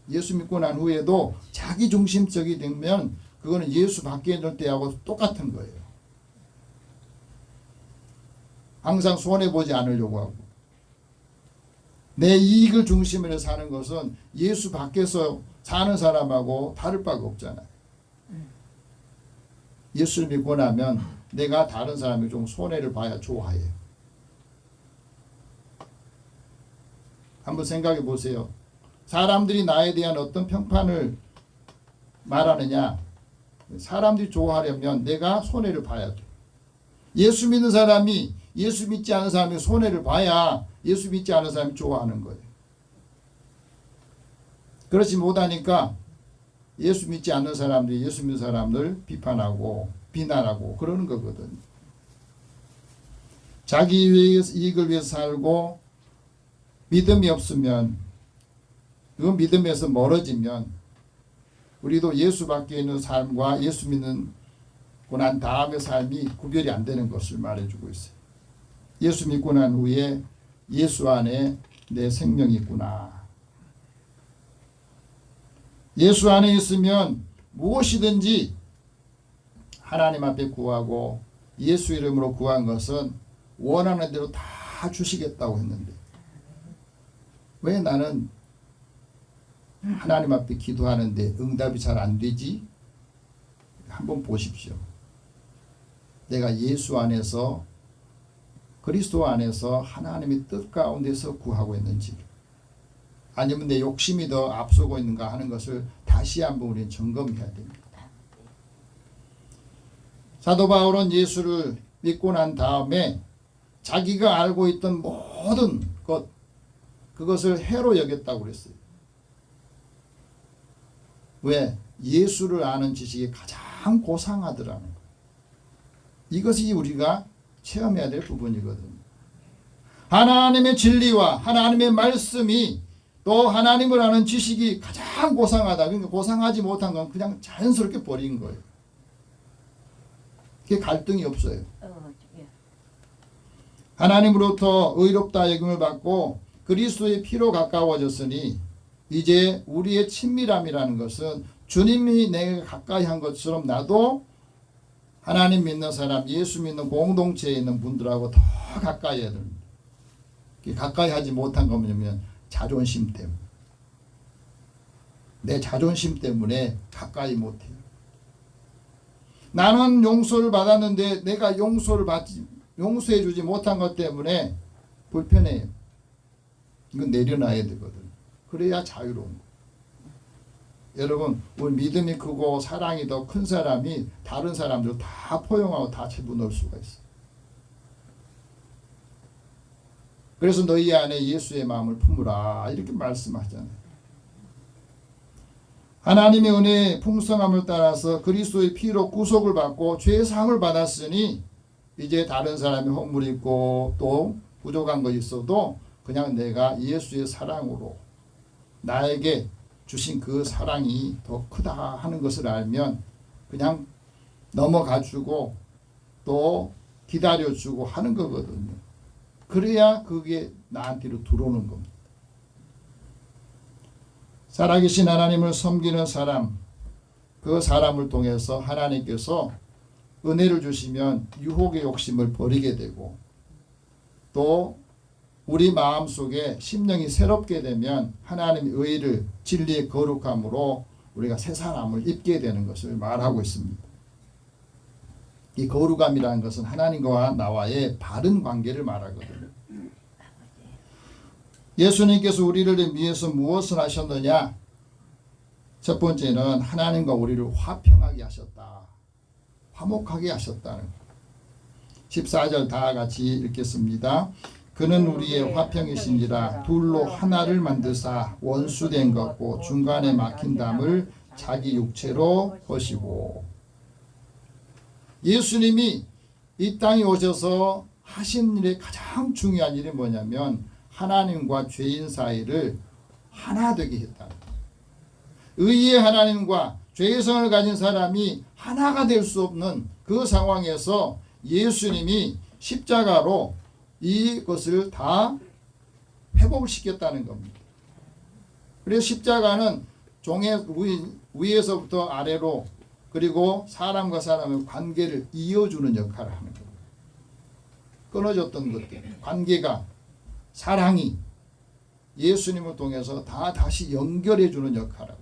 Speaker 3: 예수 믿고 난 후에도 자기중심적이 되면 그거는 예수 밖에 있는 때하고 똑같은 거예요. 항상 손해보지 않으려고 하고 내 이익을 중심으로 사는 것은 예수 밖에서 사는 사람하고 다를 바가 없잖아요. 예수를 믿고 나면 내가 다른 사람이 좀 손해를 봐야 좋아해요. 한번 생각해 보세요. 사람들이 나에 대한 어떤 평판을 말하느냐, 사람들이 좋아하려면 내가 손해를 봐야 돼. 예수 믿는 사람이 예수 믿지 않은 사람이 손해를 봐야 예수 믿지 않은 사람이 좋아하는 거예요. 그렇지 못하니까 예수 믿지 않는 사람들이 예수 믿는 사람들 비판하고 비난하고 그러는 거거든요. 자기 이익을 위해서 살고 믿음이 없으면, 그 믿음에서 멀어지면 우리도 예수 밖에 있는 삶과 예수 믿는 난 다음의 삶이 구별이 안 되는 것을 말해주고 있어요. 예수 믿고 난 후에 예수 안에 내 생명이 있구나. 예수 안에 있으면 무엇이든지 하나님 앞에 구하고 예수 이름으로 구한 것은 원하는 대로 다 주시겠다고 했는데 왜 나는 하나님 앞에 기도하는데 응답이 잘 안 되지? 한번 보십시오. 내가 예수 안에서 그리스도 안에서 하나님의 뜻 가운데서 구하고 있는지 아니면 내 욕심이 더 앞서고 있는가 하는 것을 다시 한번 우리는 점검해야 됩니다. 사도 바울은 예수를 믿고 난 다음에 자기가 알고 있던 모든 것 그것을 해로 여겼다고 그랬어요. 왜? 예수를 아는 지식이 가장 고상하더라는 거예요. 이것이 우리가 체험해야 될 부분이거든요. 하나님의 진리와 하나님의 말씀이 또 하나님을 아는 지식이 가장 고상하다. 그러니까 고상하지 못한 건 그냥 자연스럽게 버린 거예요. 그게 갈등이 없어요. 하나님으로부터 의롭다 여김을 받고 그리스도의 피로 가까워졌으니 이제 우리의 친밀함이라는 것은 주님이 내게 가까이 한 것처럼 나도 하나님 믿는 사람, 예수 믿는 공동체에 있는 분들하고 더 가까이 해야 됩니다. 가까이 하지 못한 거 뭐냐면 자존심 때문에. 내 자존심 때문에 가까이 못해요. 나는 용서를 받았는데 내가 용서해 주지 못한 것 때문에 불편해요. 이건 내려놔야 되거든. 그래야 자유로운 거. 여러분, 우리 믿음이 크고 사랑이 더 큰 사람이 다른 사람들 다 포용하고 다 집어넣을 수가 있어. 그래서 너희 안에 예수의 마음을 품으라 이렇게 말씀하잖아요. 하나님의 은혜의 풍성함을 따라서 그리스도의 피로 구속을 받고 죄의 사함을 받았으니 이제 다른 사람이 허물이 있고 또 부족한 것이 있어도 그냥 내가 예수의 사랑으로 나에게 주신 그 사랑이 더 크다 하는 것을 알면 그냥 넘어가주고 또 기다려주고 하는 거거든요. 그래야 그게 나한테로 들어오는 겁니다. 살아계신 하나님을 섬기는 사람, 그 사람을 통해서 하나님께서 은혜를 주시면 유혹의 욕심을 버리게 되고 또 우리 마음속에 심령이 새롭게 되면 하나님의 의를 진리의 거룩함으로 우리가 새 사람을 입게 되는 것을 말하고 있습니다. 이 거룩함이라는 것은 하나님과 나와의 바른 관계를 말하거든요. 예수님께서 우리를 위해서 무엇을 하셨느냐? 첫 번째는 하나님과 우리를 화평하게 하셨다. 화목하게 하셨다는 것. 14절 다 같이 읽겠습니다. 그는 우리의 화평이시니라 둘로 하나를 만드사 원수된 것고 중간에 막힌 담을 자기 육체로 허시고. 예수님이 이 땅에 오셔서 하신 일의 가장 중요한 일이 뭐냐면 하나님과 죄인 사이를 하나 되게 했다. 의의 하나님과 죄성을 가진 사람이 하나가 될 수 없는 그 상황에서 예수님이 십자가로 이것을 다 회복을 시켰다는 겁니다. 그래서 십자가는 종의 위에서부터 아래로 그리고 사람과 사람의 관계를 이어주는 역할을 하는 겁니다. 끊어졌던 것들, 관계가, 사랑이 예수님을 통해서 다 다시 연결해주는 역할을.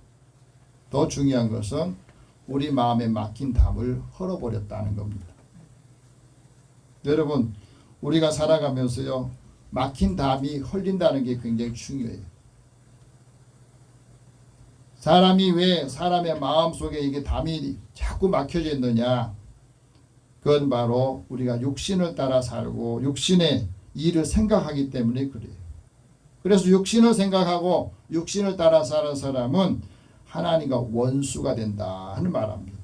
Speaker 3: 더 중요한 것은 우리 마음에 막힌 담을 헐어버렸다는 겁니다. 여러분, 우리가 살아가면서요, 막힌 담이 헐린다는 게 굉장히 중요해요. 사람이 왜 사람의 마음속에 이게 담이 자꾸 막혀져 있느냐? 그건 바로 우리가 육신을 따라 살고 육신의 일을 생각하기 때문에 그래요. 그래서 육신을 생각하고 육신을 따라 사는 사람은 하나님과 원수가 된다 하는 말합니다.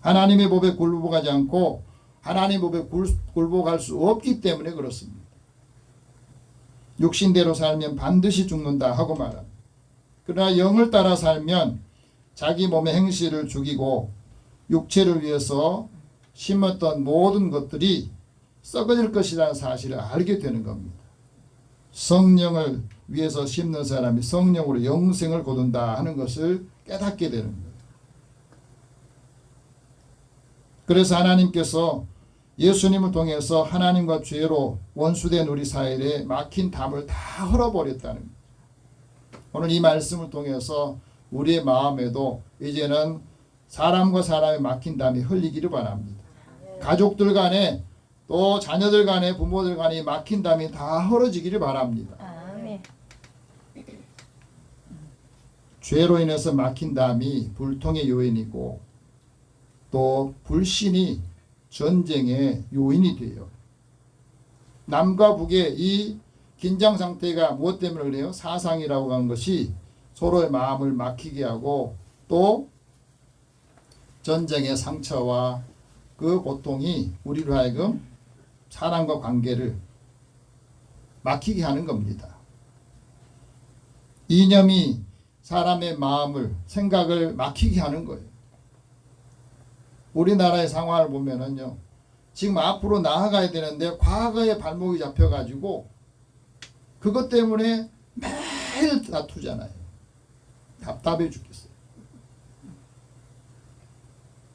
Speaker 3: 하나님의 법에 굴복하지 않고 하나님의 법에 굴복할 수 없기 때문에 그렇습니다. 육신대로 살면 반드시 죽는다 하고 말합니다. 그러나 영을 따라 살면 자기 몸의 행실을 죽이고 육체를 위해서 심었던 모든 것들이 썩어질 것이라는 사실을 알게 되는 겁니다. 성령을 위해서 심는 사람이 성령으로 영생을 거둔다 하는 것을 깨닫게 되는 거예요. 그래서 하나님께서 예수님을 통해서 하나님과 죄로 원수된 우리 사이에 막힌 담을 다 헐어버렸다는 거예요. 오늘 이 말씀을 통해서 우리의 마음에도 이제는 사람과 사람의 막힌 담이 흘리기를 바랍니다. 가족들 간에 또 자녀들 간에 부모들 간에 막힌 담이 다 헐어지기를 바랍니다.
Speaker 6: 아멘.
Speaker 3: 죄로 인해서 막힌 담이 불통의 요인이고 또 불신이 전쟁의 요인이 돼요. 남과 북의 이 긴장 상태가 무엇 때문에 그래요? 사상이라고 하는 것이 서로의 마음을 막히게 하고 또 전쟁의 상처와 그 고통이 우리로 하여금 사람과 관계를 막히게 하는 겁니다. 이념이 사람의 마음을 생각을 막히게 하는 거예요. 우리나라의 상황을 보면은요, 지금 앞으로 나아가야 되는데 과거에 발목이 잡혀가지고 그것 때문에 매일 다투잖아요. 답답해 죽겠어요.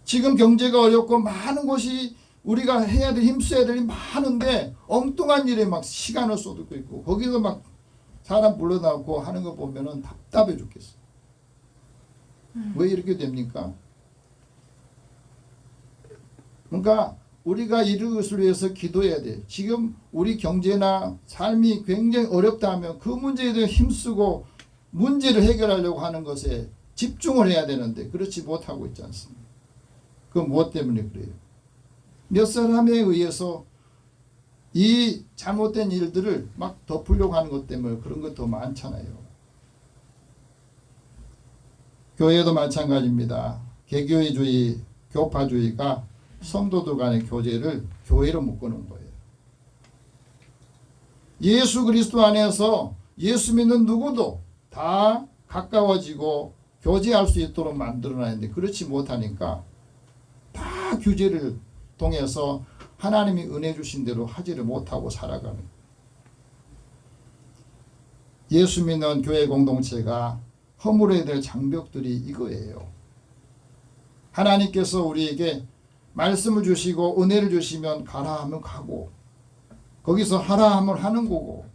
Speaker 3: 지금 경제가 어렵고 많은 것이 우리가 해야 될 힘써야 될 일이 많은데 엉뚱한 일에 막 시간을 쏟고 있고 거기서 막 사람 불러나오고 하는 거 보면은 답답해 죽겠어요. 왜 이렇게 됩니까? 그러니까 우리가 이것을 위해서 기도해야 돼. 지금 우리 경제나 삶이 굉장히 어렵다 하면 그 문제에 대해 힘쓰고 문제를 해결하려고 하는 것에 집중을 해야 되는데 그렇지 못하고 있지 않습니까? 그 무엇 때문에 그래요? 몇 사람에 의해서 이 잘못된 일들을 막 덮으려고 하는 것 때문에 그런 것도 많잖아요. 교회도 마찬가지입니다. 개교회주의, 교파주의가 성도들 간의 교제를 교회로 묶어놓은 거예요. 예수 그리스도 안에서 예수 믿는 누구도 다 가까워지고 교제할 수 있도록 만들어놨는데 그렇지 못하니까 다 규제를 통해서 하나님이 은혜 주신 대로 하지를 못하고 살아가는 거예요. 예수 믿는 교회 공동체가 허물어야 될 장벽들이 이거예요. 하나님께서 우리에게 말씀을 주시고 은혜를 주시면 가라 하면 가고 거기서 하라 하면 하는 거고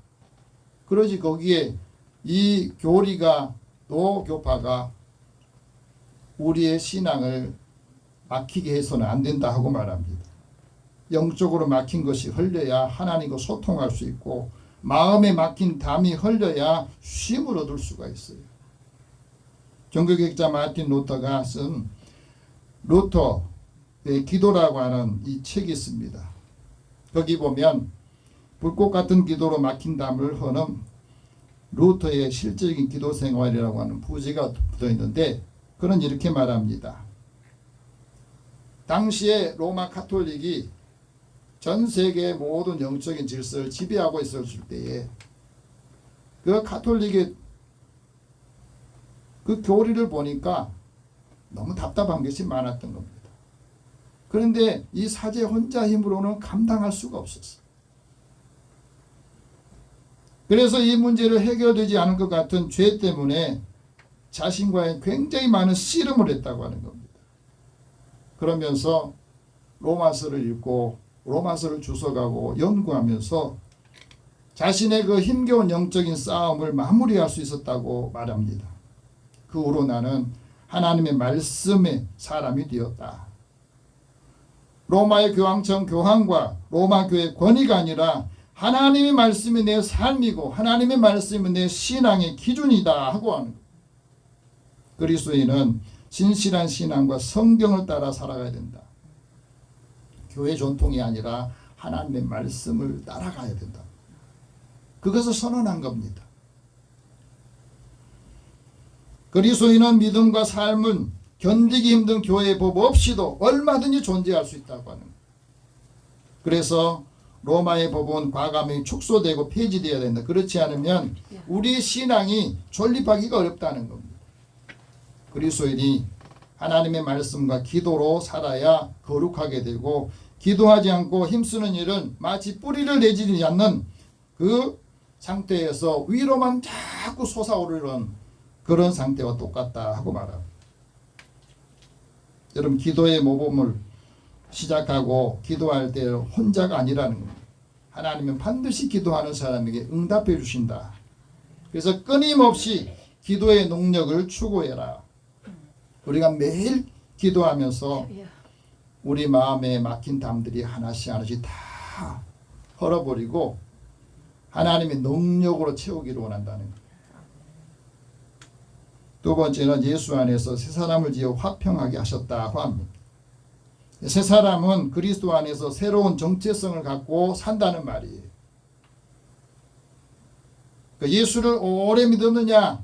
Speaker 3: 그러지 거기에 이 교리가 또 교파가 우리의 신앙을 막히게 해서는 안 된다 하고 말합니다. 영적으로 막힌 것이 흘려야 하나님과 소통할 수 있고 마음에 막힌 담이 흘려야 쉼을 얻을 수가 있어요. 종교개혁자 마틴 루터가 쓴 루터의 기도라고 하는 이 책이 있습니다. 거기 보면 불꽃 같은 기도로 막힌 담을 허는 루터의 실질적인 기도 생활이라고 하는 부제가 붙어 있는데 그는 이렇게 말합니다. 당시에 로마 카톨릭이 전 세계의 모든 영적인 질서를 지배하고 있었을 때에 그 카톨릭의 그 교리를 보니까 너무 답답한 것이 많았던 겁니다. 그런데 이 사제 혼자 힘으로는 감당할 수가 없었어요. 그래서 이 문제를 해결되지 않은 것 같은 죄 때문에 자신과의 굉장히 많은 씨름을 했다고 하는 겁니다. 그러면서 로마서를 읽고 로마서를 주워가고 연구하면서 자신의 그 힘겨운 영적인 싸움을 마무리할 수 있었다고 말합니다. 그 후로 나는 하나님의 말씀의 사람이 되었다. 로마의 교황청 교황과 로마 교회 권위가 아니라 하나님의 말씀이 내 삶이고 하나님의 말씀이 내 신앙의 기준이다 하고 하는 거예요. 그리스도인은 진실한 신앙과 성경을 따라 살아가야 된다. 교회 전통이 아니라 하나님의 말씀을 따라가야 된다. 그것을 선언한 겁니다. 그리스도인은 믿음과 삶은 견디기 힘든 교회의 법 없이도 얼마든지 존재할 수 있다고 하는 거예요. 그래서 로마의 법은 과감히 축소되고 폐지되어야 된다. 그렇지 않으면 우리의 신앙이 존립하기가 어렵다는 겁니다. 그리스도인이 하나님의 말씀과 기도로 살아야 거룩하게 되고 기도하지 않고 힘쓰는 일은 마치 뿌리를 내지 않는 그 상태에서 위로만 자꾸 솟아오르는 그런 상태와 똑같다 하고 말합니다. 여러분 기도의 모범을 시작하고 기도할 때 혼자가 아니라는 겁니다. 하나님은 반드시 기도하는 사람에게 응답해 주신다. 그래서 끊임없이 기도의 능력을 추구해라. 우리가 매일 기도하면서 우리 마음에 막힌 담들이 하나씩 하나씩 다 헐어버리고 하나님의 능력으로 채우기를 원한다는 거예요. 두 번째는 예수 안에서 새 사람을 지어 화평하게 하셨다고 합니다. 새 사람은 그리스도 안에서 새로운 정체성을 갖고 산다는 말이에요. 예수를 오래 믿었느냐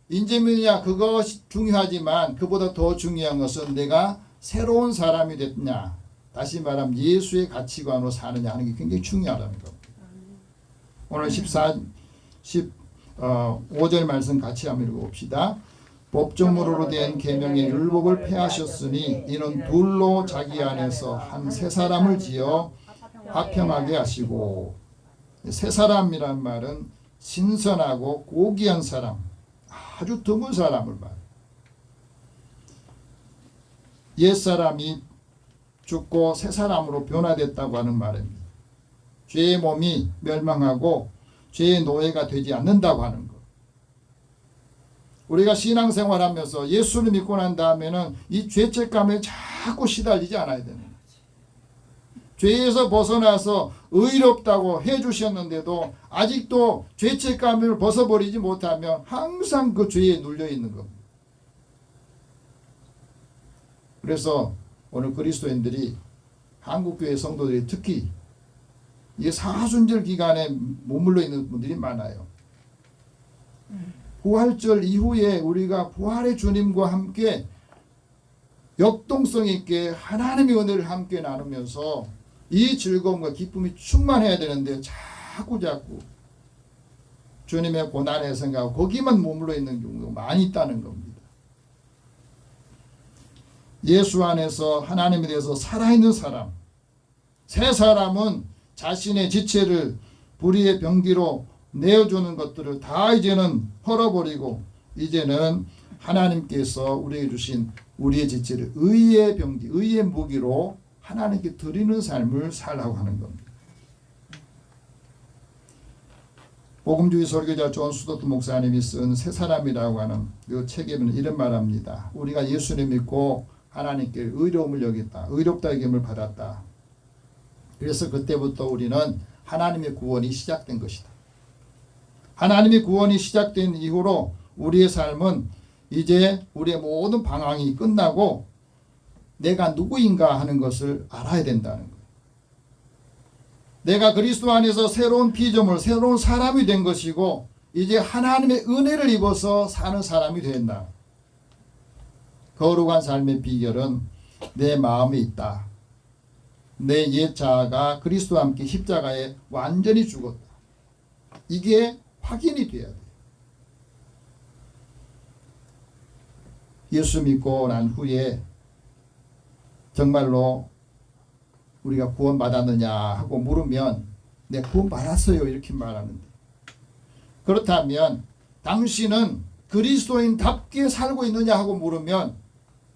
Speaker 3: 인제 믿느냐 그것이 중요하지만 그보다 더 중요한 것은 내가 새로운 사람이 됐냐, 다시 말하면 예수의 가치관으로 사느냐 하는 게 굉장히 중요하다는 겁니다. 오늘 15절 말씀 같이 한번 읽어봅시다. 법조문으로 된 계명의 율법을 폐하셨으니 이는 둘로 자기 안에서 한 새 사람을 지어 화평하게 하시고, 새 사람이란 말은 신선하고 고귀한 사람, 아주 드문 사람을 말해요. 옛사람이 죽고 새 사람으로 변화됐다고 하는 말입니다. 죄의 몸이 멸망하고 죄의 노예가 되지 않는다고 하는 것. 우리가 신앙생활하면서 예수를 믿고 난 다음에는 이 죄책감에 자꾸 시달리지 않아야 되는 거예요. 죄에서 벗어나서 의롭다고 해주셨는데도 아직도 죄책감을 벗어버리지 못하면 항상 그 죄에 눌려있는 겁니다. 그래서 오늘 그리스도인들이 한국교회 성도들이 특히 이 사순절 기간에 머물러 있는 분들이 많아요. 부활절 이후에 우리가 부활의 주님과 함께 역동성 있게 하나님의 은혜를 함께 나누면서 이 즐거움과 기쁨이 충만해야 되는데 자꾸 주님의 고난의 생각하고 거기만 머물러 있는 경우가 많이 있다는 겁니다. 예수 안에서 하나님에 대해서 살아있는 사람, 새 사람은 자신의 지체를 불의의 병기로 내어주는 것들을 다 이제는 헐어버리고 이제는 하나님께서 우리에게 주신 우리의 지체를 의의 병기, 의의 무기로 하나님께 드리는 삶을 살라고 하는 겁니다. 복음주의 설교자 존 스토트 목사님이 쓴 새 사람이라고 하는 이 책에는 이런 말합니다. 우리가 예수를 믿고 하나님께 의로움을 여겼다. 의롭다 여김을 받았다. 그래서 그때부터 우리는 하나님의 구원이 시작된 것이다. 하나님의 구원이 시작된 이후로 우리의 삶은 이제 우리의 모든 방황이 끝나고 내가 누구인가 하는 것을 알아야 된다는 거예요. 내가 그리스도 안에서 새로운 피조물, 새로운 사람이 된 것이고 이제 하나님의 은혜를 입어서 사는 사람이 된다. 거룩한 삶의 비결은 내 마음에 있다. 내 옛 자아가 그리스도와 함께 십자가에 완전히 죽었다. 이게 확인이 돼야 돼요. 예수 믿고 난 후에 정말로 우리가 구원받았느냐 하고 물으면 내 구원받았어요 이렇게 말하는데, 그렇다면 당신은 그리스도인답게 살고 있느냐 하고 물으면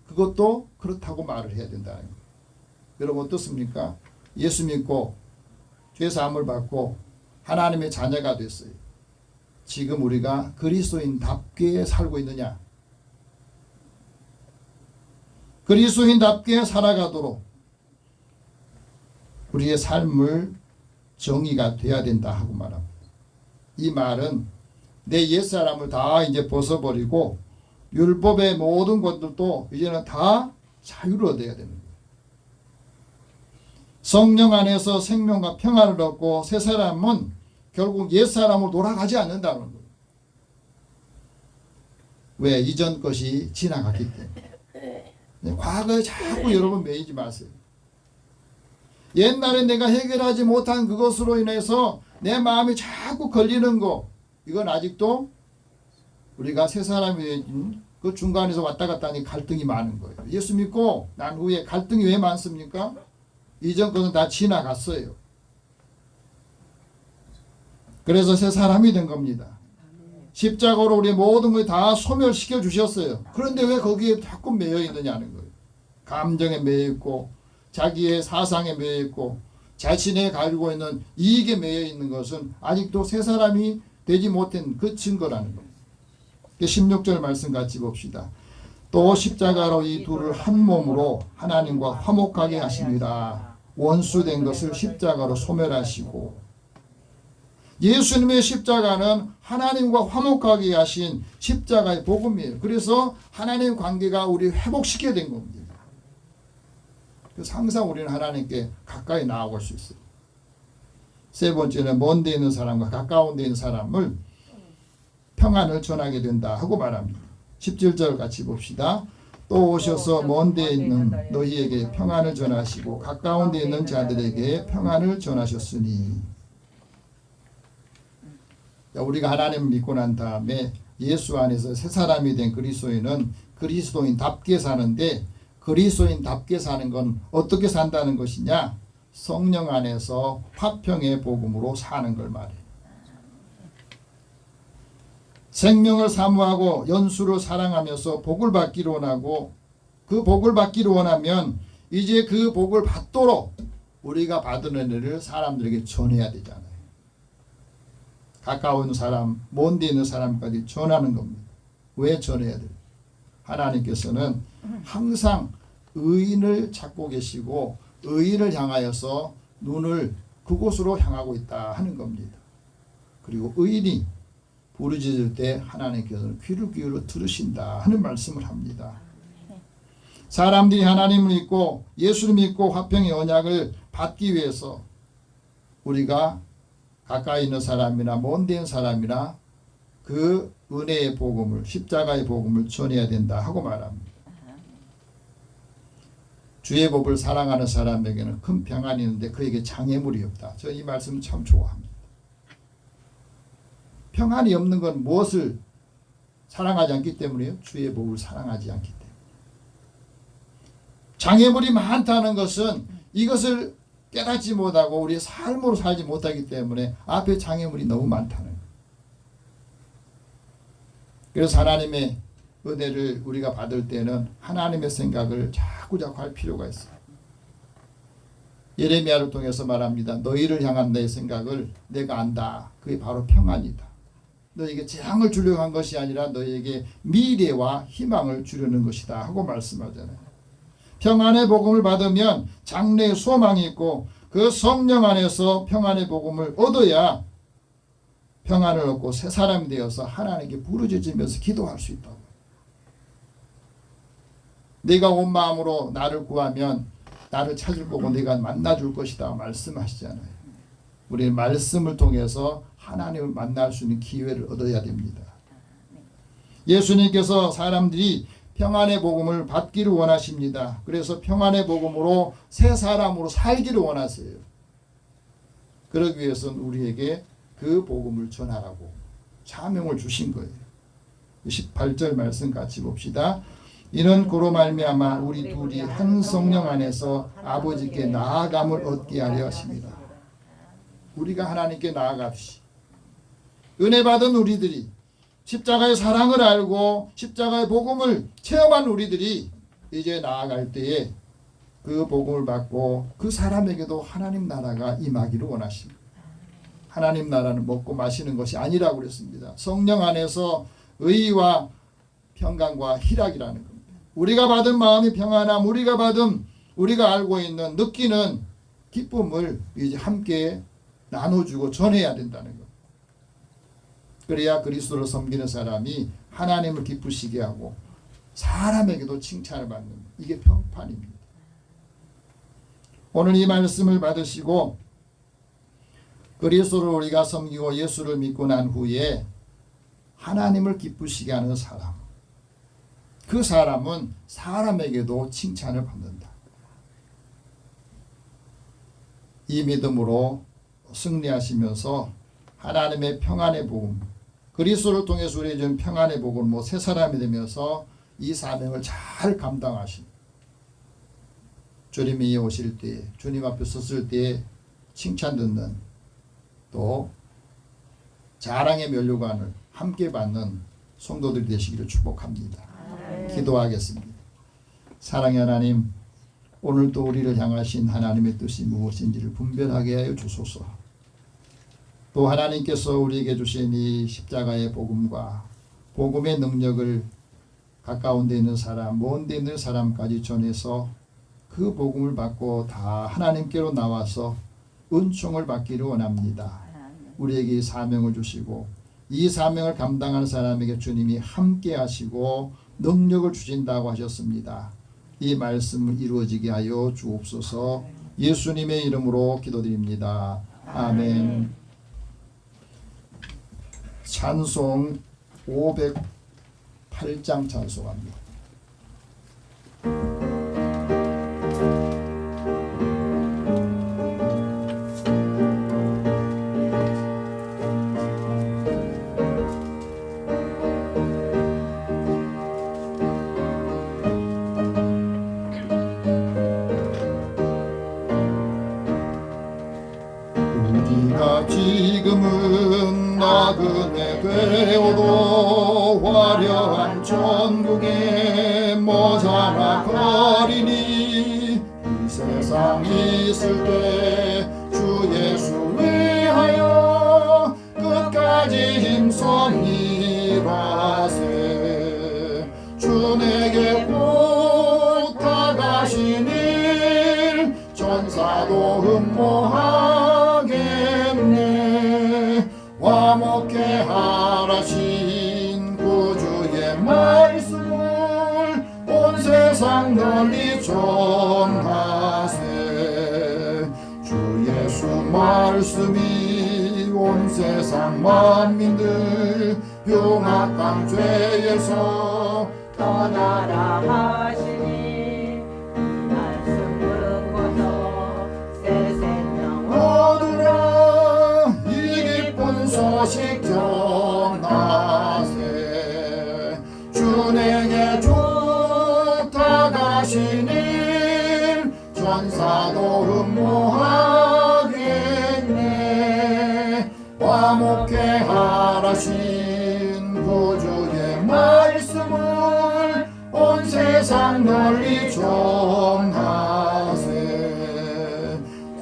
Speaker 3: 그것도 그렇다고 말을 해야 된다는 거예요. 여러분 어떻습니까? 예수 믿고 죄사함을 받고 하나님의 자녀가 됐어요. 지금 우리가 그리스도인답게 살고 있느냐? 그리스도인답게 살아가도록 우리의 삶을 정의가 돼야 된다 하고 말합니다. 이 말은 내 옛사람을 다 이제 벗어버리고 율법의 모든 것들도 이제는 다 자유를 얻어야 되는 거예요. 성령 안에서 생명과 평안을 얻고 새 사람은 결국 옛사람으로 돌아가지 않는다는 거예요. 왜? 이전 것이 지나갔기 때문에. 과거에 자꾸 여러분 매이지 마세요. 옛날에 내가 해결하지 못한 그것으로 인해서 내 마음이 자꾸 걸리는 거, 이건 아직도 우리가 새 사람이 그 중간에서 왔다 갔다 하니 갈등이 많은 거예요. 예수 믿고 난 후에 갈등이 왜 많습니까? 이전 것은 다 지나갔어요. 그래서 새 사람이 된 겁니다. 십자가로 우리 모든 걸 다 소멸시켜 주셨어요. 그런데 왜 거기에 자꾸 매여 있느냐는 거예요. 감정에 매여 있고 자기의 사상에 매여 있고 자신의 가지고 있는 이익에 매여 있는 것은 아직도 새 사람이 되지 못한 그 증거라는 겁니다. 16절 말씀 같이 봅시다. 또 십자가로 이 둘을 한 몸으로 하나님과 화목하게 하십니다. 원수된 것을 십자가로 소멸하시고. 예수님의 십자가는 하나님과 화목하게 하신 십자가의 복음이에요. 그래서 하나님 관계가 우리 회복시켜야 된 겁니다. 그래서 항상 우리는 하나님께 가까이 나아갈 수 있어요. 세 번째는 먼 데 있는 사람과 가까운 데 있는 사람을 평안을 전하게 된다 하고 말합니다. 17절 같이 봅시다. 또 오셔서 먼 데 있는 너희에게 평안을 전하시고 가까운 데 있는 자들에게 평안을 전하셨으니. 우리가 하나님을 믿고 난 다음에 예수 안에서 새 사람이 된 그리스도인은 그리스도인답게 사는데, 그리스도인답게 사는 건 어떻게 산다는 것이냐? 성령 안에서 화평의 복음으로 사는 걸 말해요. 생명을 사모하고 연수를 사랑하면서 복을 받기를 원하고, 그 복을 받기를 원하면 이제 그 복을 받도록 우리가 받은 은혜를 사람들에게 전해야 되잖아요. 가까운 사람, 먼 데 있는 사람까지 전하는 겁니다. 왜 전해야 돼요? 하나님께서는 항상 의인을 찾고 계시고 의인을 향하여서 눈을 그곳으로 향하고 있다 하는 겁니다. 그리고 의인이 부르짖을 때 하나님께서는 귀를 기울여 들으신다 하는 말씀을 합니다. 사람들이 하나님을 믿고 예수를 믿고 화평의 언약을 받기 위해서 우리가 가까이 있는 사람이나 먼 데 있는 사람이나 그 은혜의 복음을, 십자가의 복음을 전해야 된다 하고 말합니다. 주의 법을 사랑하는 사람에게는 큰 평안이 있는데 그에게 장애물이 없다. 저 이 말씀 참 좋아합니다. 평안이 없는 건 무엇을 사랑하지 않기 때문이에요? 주의 법을 사랑하지 않기 때문에. 장애물이 많다는 것은 이것을 깨닫지 못하고 우리의 삶으로 살지 못하기 때문에 앞에 장애물이 너무 많다는 거예요. 그래서 하나님의 은혜를 우리가 받을 때는 하나님의 생각을 자꾸 할 필요가 있어요. 예레미야를 통해서 말합니다. 너희를 향한 내 생각을 내가 안다. 그게 바로 평안이다. 너에게 재앙을 주려고 한 것이 아니라 너에게 미래와 희망을 주려는 것이다 하고 말씀하잖아요. 평안의 복음을 받으면 장래의 소망이 있고 그 성령 안에서 평안의 복음을 얻어야 평안을 얻고 새 사람이 되어서 하나님께 부르짖으면서 기도할 수 있다고. 네가 온 마음으로 나를 구하면 나를 찾을 거고 네가 만나줄 것이다 말씀하시잖아요. 우리 말씀을 통해서 하나님을 만날 수 있는 기회를 얻어야 됩니다. 예수님께서 사람들이 평안의 복음을 받기를 원하십니다. 그래서 평안의 복음으로 새 사람으로 살기를 원하세요. 그러기 위해서는 우리에게 그 복음을 전하라고 사명을 주신 거예요. 18절 말씀 같이 봅시다. 이는 그로 말미암아 우리 둘이 한 성령 안에서 아버지께 나아감을 얻게 하려 하십니다. 우리가 하나님께 나아가듯이 은혜 받은 우리들이 십자가의 사랑을 알고 십자가의 복음을 체험한 우리들이 이제 나아갈 때에 그 복음을 받고 그 사람에게도 하나님 나라가 임하기를 원하십니다. 하나님 나라는 먹고 마시는 것이 아니라고 그랬습니다. 성령 안에서 의와 평강과 희락이라는 겁니다. 우리가 받은 마음이 평안함, 우리가 알고 있는 느끼는 기쁨을 이제 함께 나눠주고 전해야 된다는 것. 그래야 그리스도를 섬기는 사람이 하나님을 기쁘시게 하고 사람에게도 칭찬을 받는, 이게 평판입니다. 오늘 이 말씀을 받으시고 그리스도를 우리가 섬기고 예수를 믿고 난 후에 하나님을 기쁘시게 하는 사람, 그 사람은 사람에게도 칭찬을 받는다. 이 믿음으로 승리하시면서 하나님의 평안의 복음, 그리스도를 통해서 우리에게 준 평안의 복음을 새 사람이 되면서 이 사명을 잘 감당하신, 주님이 오실 때, 주님 앞에 섰을 때 칭찬 듣는, 또 자랑의 면류관을 함께 받는 성도들이 되시기를 축복합니다. 기도하겠습니다. 사랑의 하나님, 오늘도 우리를 향하신 하나님의 뜻이 무엇인지를 분별하게 하여 주소서. 또 하나님께서 우리에게 주신 이 십자가의 복음과 복음의 능력을 가까운 데 있는 사람, 먼 데 있는 사람까지 전해서 그 복음을 받고 다 하나님께로 나와서 은총을 받기를 원합니다. 우리에게 사명을 주시고 이 사명을 감당하는 사람에게 주님이 함께 하시고 능력을 주신다고 하셨습니다. 이 말씀을 이루어지게 하여 주옵소서. 예수님의 이름으로 기도드립니다. 아멘. 찬송 508장 찬송합니다. 우리가 지금은 나그네 되어도 화려한 천국에 머자나 거리니 이 세상 있을 때 주 예수 위하여 끝까지 힘써 일하세. 주 내게 부탁하신 일 전사도 흠모하겠네. 화목해 하라신 구주의 말씀을 온 세상 널리 전하세. 주 예수 말씀이 온 세상 만민들 흉악한 죄에서
Speaker 4: 떠나라 하시니 이 말씀 듣고서 새 생명
Speaker 3: 얻으라. 이 기쁜 소식 전하세. 주 내게 부탁하신 일 전사도 흠모하겠네. 화목해 하라신 구주의 말씀을 온 세상 널리 전하세.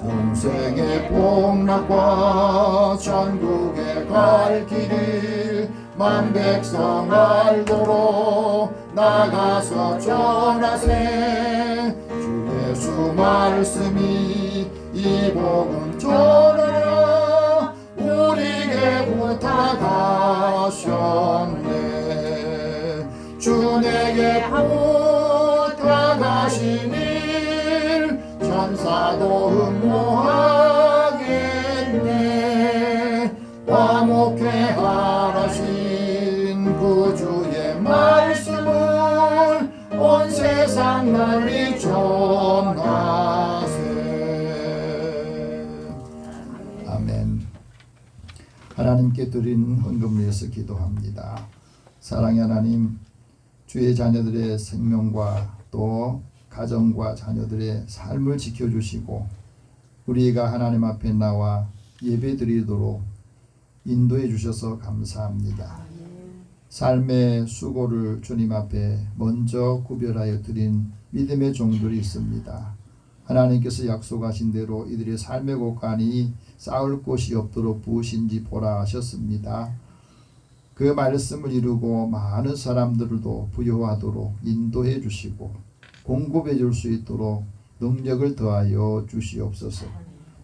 Speaker 3: 공생의 복락과 천국에 갈 길을 만 백성 알도록 나가서 전하세. 주 예수 말씀이 이 복음 전하라. 우리에게 부탁하셨네. 주 내게 부탁하신 일 전사도 흠모하겠네. 화목해 하라신 구주의 말씀을 온 세상 널리 전하세. 아멘. 하나님께 드린 헌금을 위해서 기도합니다. 사랑의 하나님, 주의 자녀들의 생명과 또 가정과 자녀들의 삶을 지켜주시고 우리가 하나님 앞에 나와 예배드리도록 인도해 주셔서 감사합니다. 삶의 수고를 주님 앞에 먼저 구별하여 드린 믿음의 종들이 있습니다. 하나님께서 약속하신 대로 이들의 삶의 곳간이 쌓을 곳이 없도록 부으신지 보라 하셨습니다. 그 말씀을 이루고 많은 사람들도 부여하도록 인도해 주시고 공급해 줄 수 있도록 능력을 더하여 주시옵소서.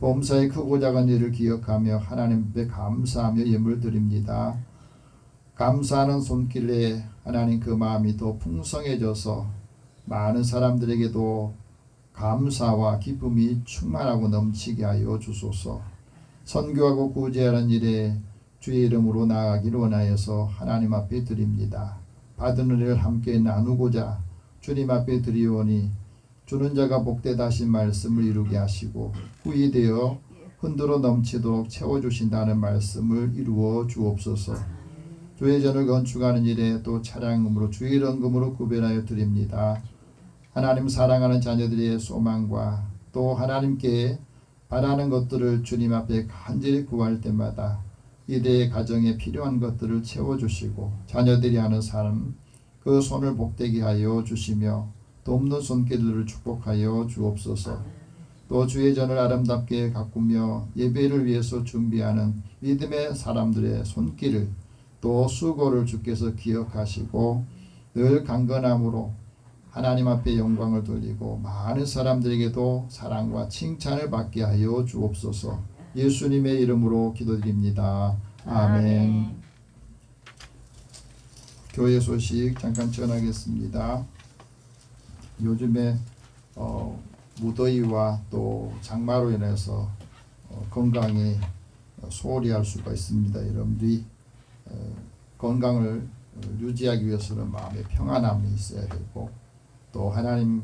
Speaker 3: 범사의 크고 작은 일을 기억하며 하나님 앞에 감사하며 예물 드립니다. 감사하는 손길에 하나님 그 마음이 더 풍성해져서 많은 사람들에게도 감사와 기쁨이 충만하고 넘치게 하여 주소서. 선교하고 구제하는 일에 주의 이름으로 나아가기를 원하여서 하나님 앞에 드립니다. 받은 은혜를 함께 나누고자 주님 앞에 드리오니 주는 자가 복되다 하신 말씀을 이루게 하시고 후이 되어 흔들어 넘치도록 채워주신다는 말씀을 이루어 주옵소서. 주의 전을 건축하는 일에 또 차량금으로 주의 헌금으로 구별하여 드립니다. 하나님 사랑하는 자녀들의 소망과 또 하나님께 바라는 것들을 주님 앞에 간절히 구할 때마다 이들의 가정에 필요한 것들을 채워주시고 자녀들이 하는 삶 그 손을 복되게 하여 주시며 돕는 손길들을 축복하여 주옵소서. 또 주의 전을 아름답게 가꾸며 예배를 위해서 준비하는 믿음의 사람들의 손길을 또 수고를 주께서 기억하시고 늘 강건함으로 하나님 앞에 영광을 돌리고 많은 사람들에게도 사랑과 칭찬을 받게 하여 주옵소서. 예수님의 이름으로 기도드립니다. 아멘. 교회 소식 잠깐 전하겠습니다. 요즘에 무더위와 또 장마로 인해서 건강이 소홀히 할 수가 있습니다. 여러분들이 건강을 유지하기 위해서는 마음의 평안함이 있어야 되고 또 하나님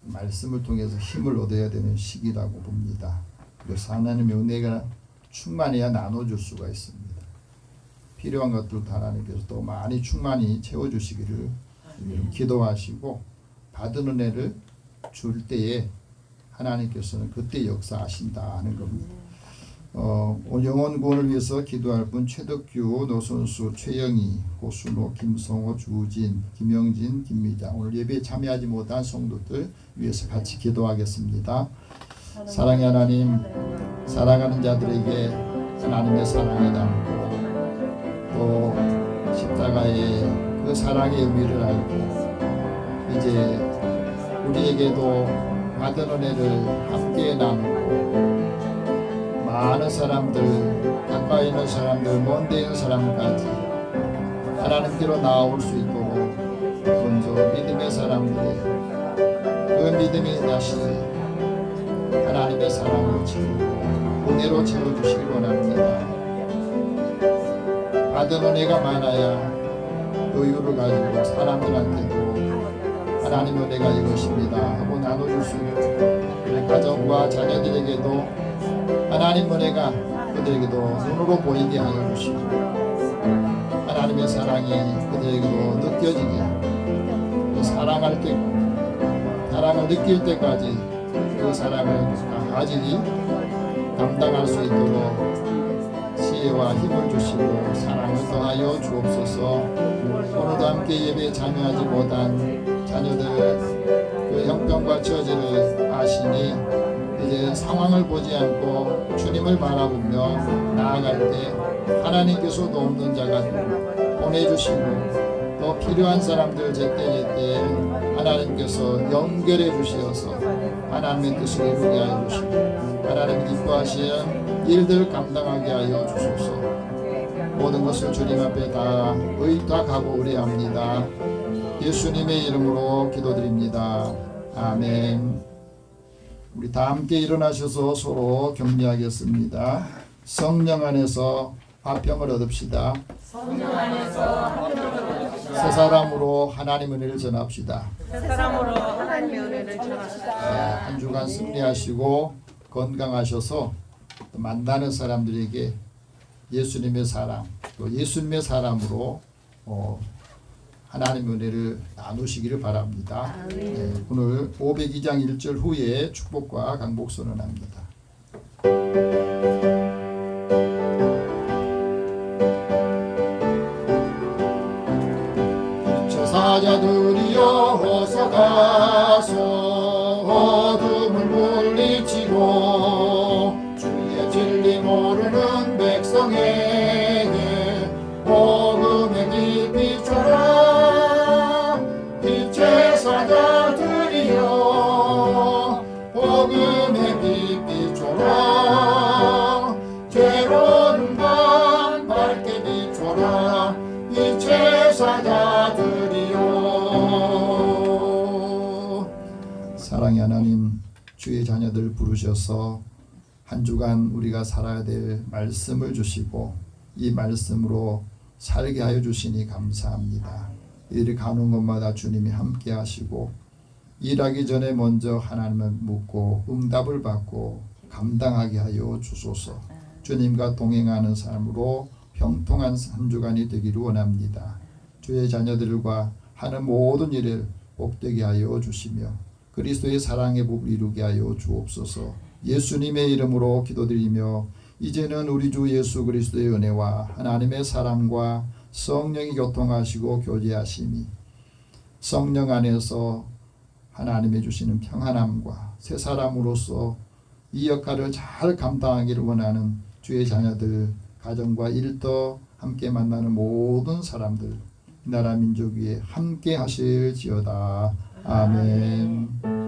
Speaker 3: 말씀을 통해서 힘을 얻어야 되는 시기라고 봅니다. 그래서 하나님의 은혜가 충만해야 나눠줄 수가 있습니다. 필요한 것들도 하나님께서 또 많이 충만히 채워주시기를 기도하시고 받은 은혜를 줄 때에 하나님께서는 그때 역사하신다는 겁니다. 오늘 영혼 구원을 위해서 기도할 분 최덕규, 노선수, 최영희, 고순호, 김성호, 주진, 김영진, 김미자 오늘 예배에 참여하지 못한 성도들 위해서 같이 기도하겠습니다. 사랑의 하나님, 사랑하는 자들에게 하나님의 사랑을 담고 또 십자가의 그 사랑의 의미를 알고 이제 우리에게도 받은 은혜를 함께 나누고 많은 사람들, 가까이 있는 사람들, 먼데 있는 사람까지 하나님께로 나아올 수 있도록 먼저 믿음의 사람들의 그 믿음의 자신이 하나님의 사랑으로 채우고 은혜로 채워주시기 원합니다. 받은 은혜가 많아야 여유를 가지고 사람들한테도 하나님의 은혜가 이것입니다 하고 나눠줄 수 있고 우리 가정과 자녀들에게도 하나님 은혜가 그들에게도 눈으로 보이게 하여 주시고 하나님의 사랑이 그들에게도 느껴지게 그 사랑할 때 사랑을 느낄 때까지 그 사랑을 가지니 감당할 수 있도록 지혜와 힘을 주시고 사랑을 더하여 주옵소서. 오늘도 함께 예배에 참여하지 못한 자녀들 그 형편과 처지를 아시니 이제 상황을 보지 않고 주님을 바라보며 나아갈 때 하나님께서 돕는 자가 보내주시고 또 필요한 사람들 제때제때 하나님께서 연결해 주시어서 하나님의 뜻을 이루게 하여 주시고 하나님 기뻐하시는 일들 감당하게 하여 주소서. 모든 것을 주님 앞에 다 의탁하고 의뢰합니다. 예수님의 이름으로 기도드립니다. 아멘. 우리 다 함께 일어나셔서 서로 격려하겠습니다. 성령 안에서 화평을 얻읍시다.
Speaker 4: 성령 안에서 화평을 얻읍시다.
Speaker 3: 새 사람으로 하나님 은혜를 전합시다.
Speaker 4: 새 사람으로 하나님의 은혜를 전합시다.
Speaker 3: 한 주간 승리하시고 건강하셔서 만나는 사람들에게 예수님의 사랑 또 예수님의 사람으로 하나님의 은혜를 나누시기를 바랍니다. 네, 오늘 502장 1절 후에 축복과 강복 선언합니다. 사자들이여 어서 가서 어둠을 물리치고 주의 진리 모르는 백성에게 복음의 빛 비춰라. 빛의 사자들이여 복음의 빛 비춰라. 괴로운 밤 밝게 비춰라. 빛의 사자들이여. 사랑의 하나님, 주의 자녀들 부르셔서 한 주간 우리가 살아야 될 말씀을 주시고 이 말씀으로 살게 하여 주시니 감사합니다. 일이 가는 곳마다 주님이 함께 하시고 일하기 전에 먼저 하나님을 묻고 응답을 받고 감당하게 하여 주소서. 주님과 동행하는 삶으로 형통한 한 주간이 되기를 원합니다. 주의 자녀들과 하는 모든 일을 복되게 하여 주시며 그리스도의 사랑의 복을 이루게 하여 주옵소서. 예수님의 이름으로 기도드리며 이제는 우리 주 예수 그리스도의 은혜와 하나님의 사랑과 성령이 교통하시고 교제하심이 성령 안에서 하나님이 주시는 평안함과 새 사람으로서 이 역할을 잘 감당하기를 원하는 주의 자녀들, 가정과 일터 함께 만나는 모든 사람들, 나라 민족 위에 함께 하실지어다. 아멘.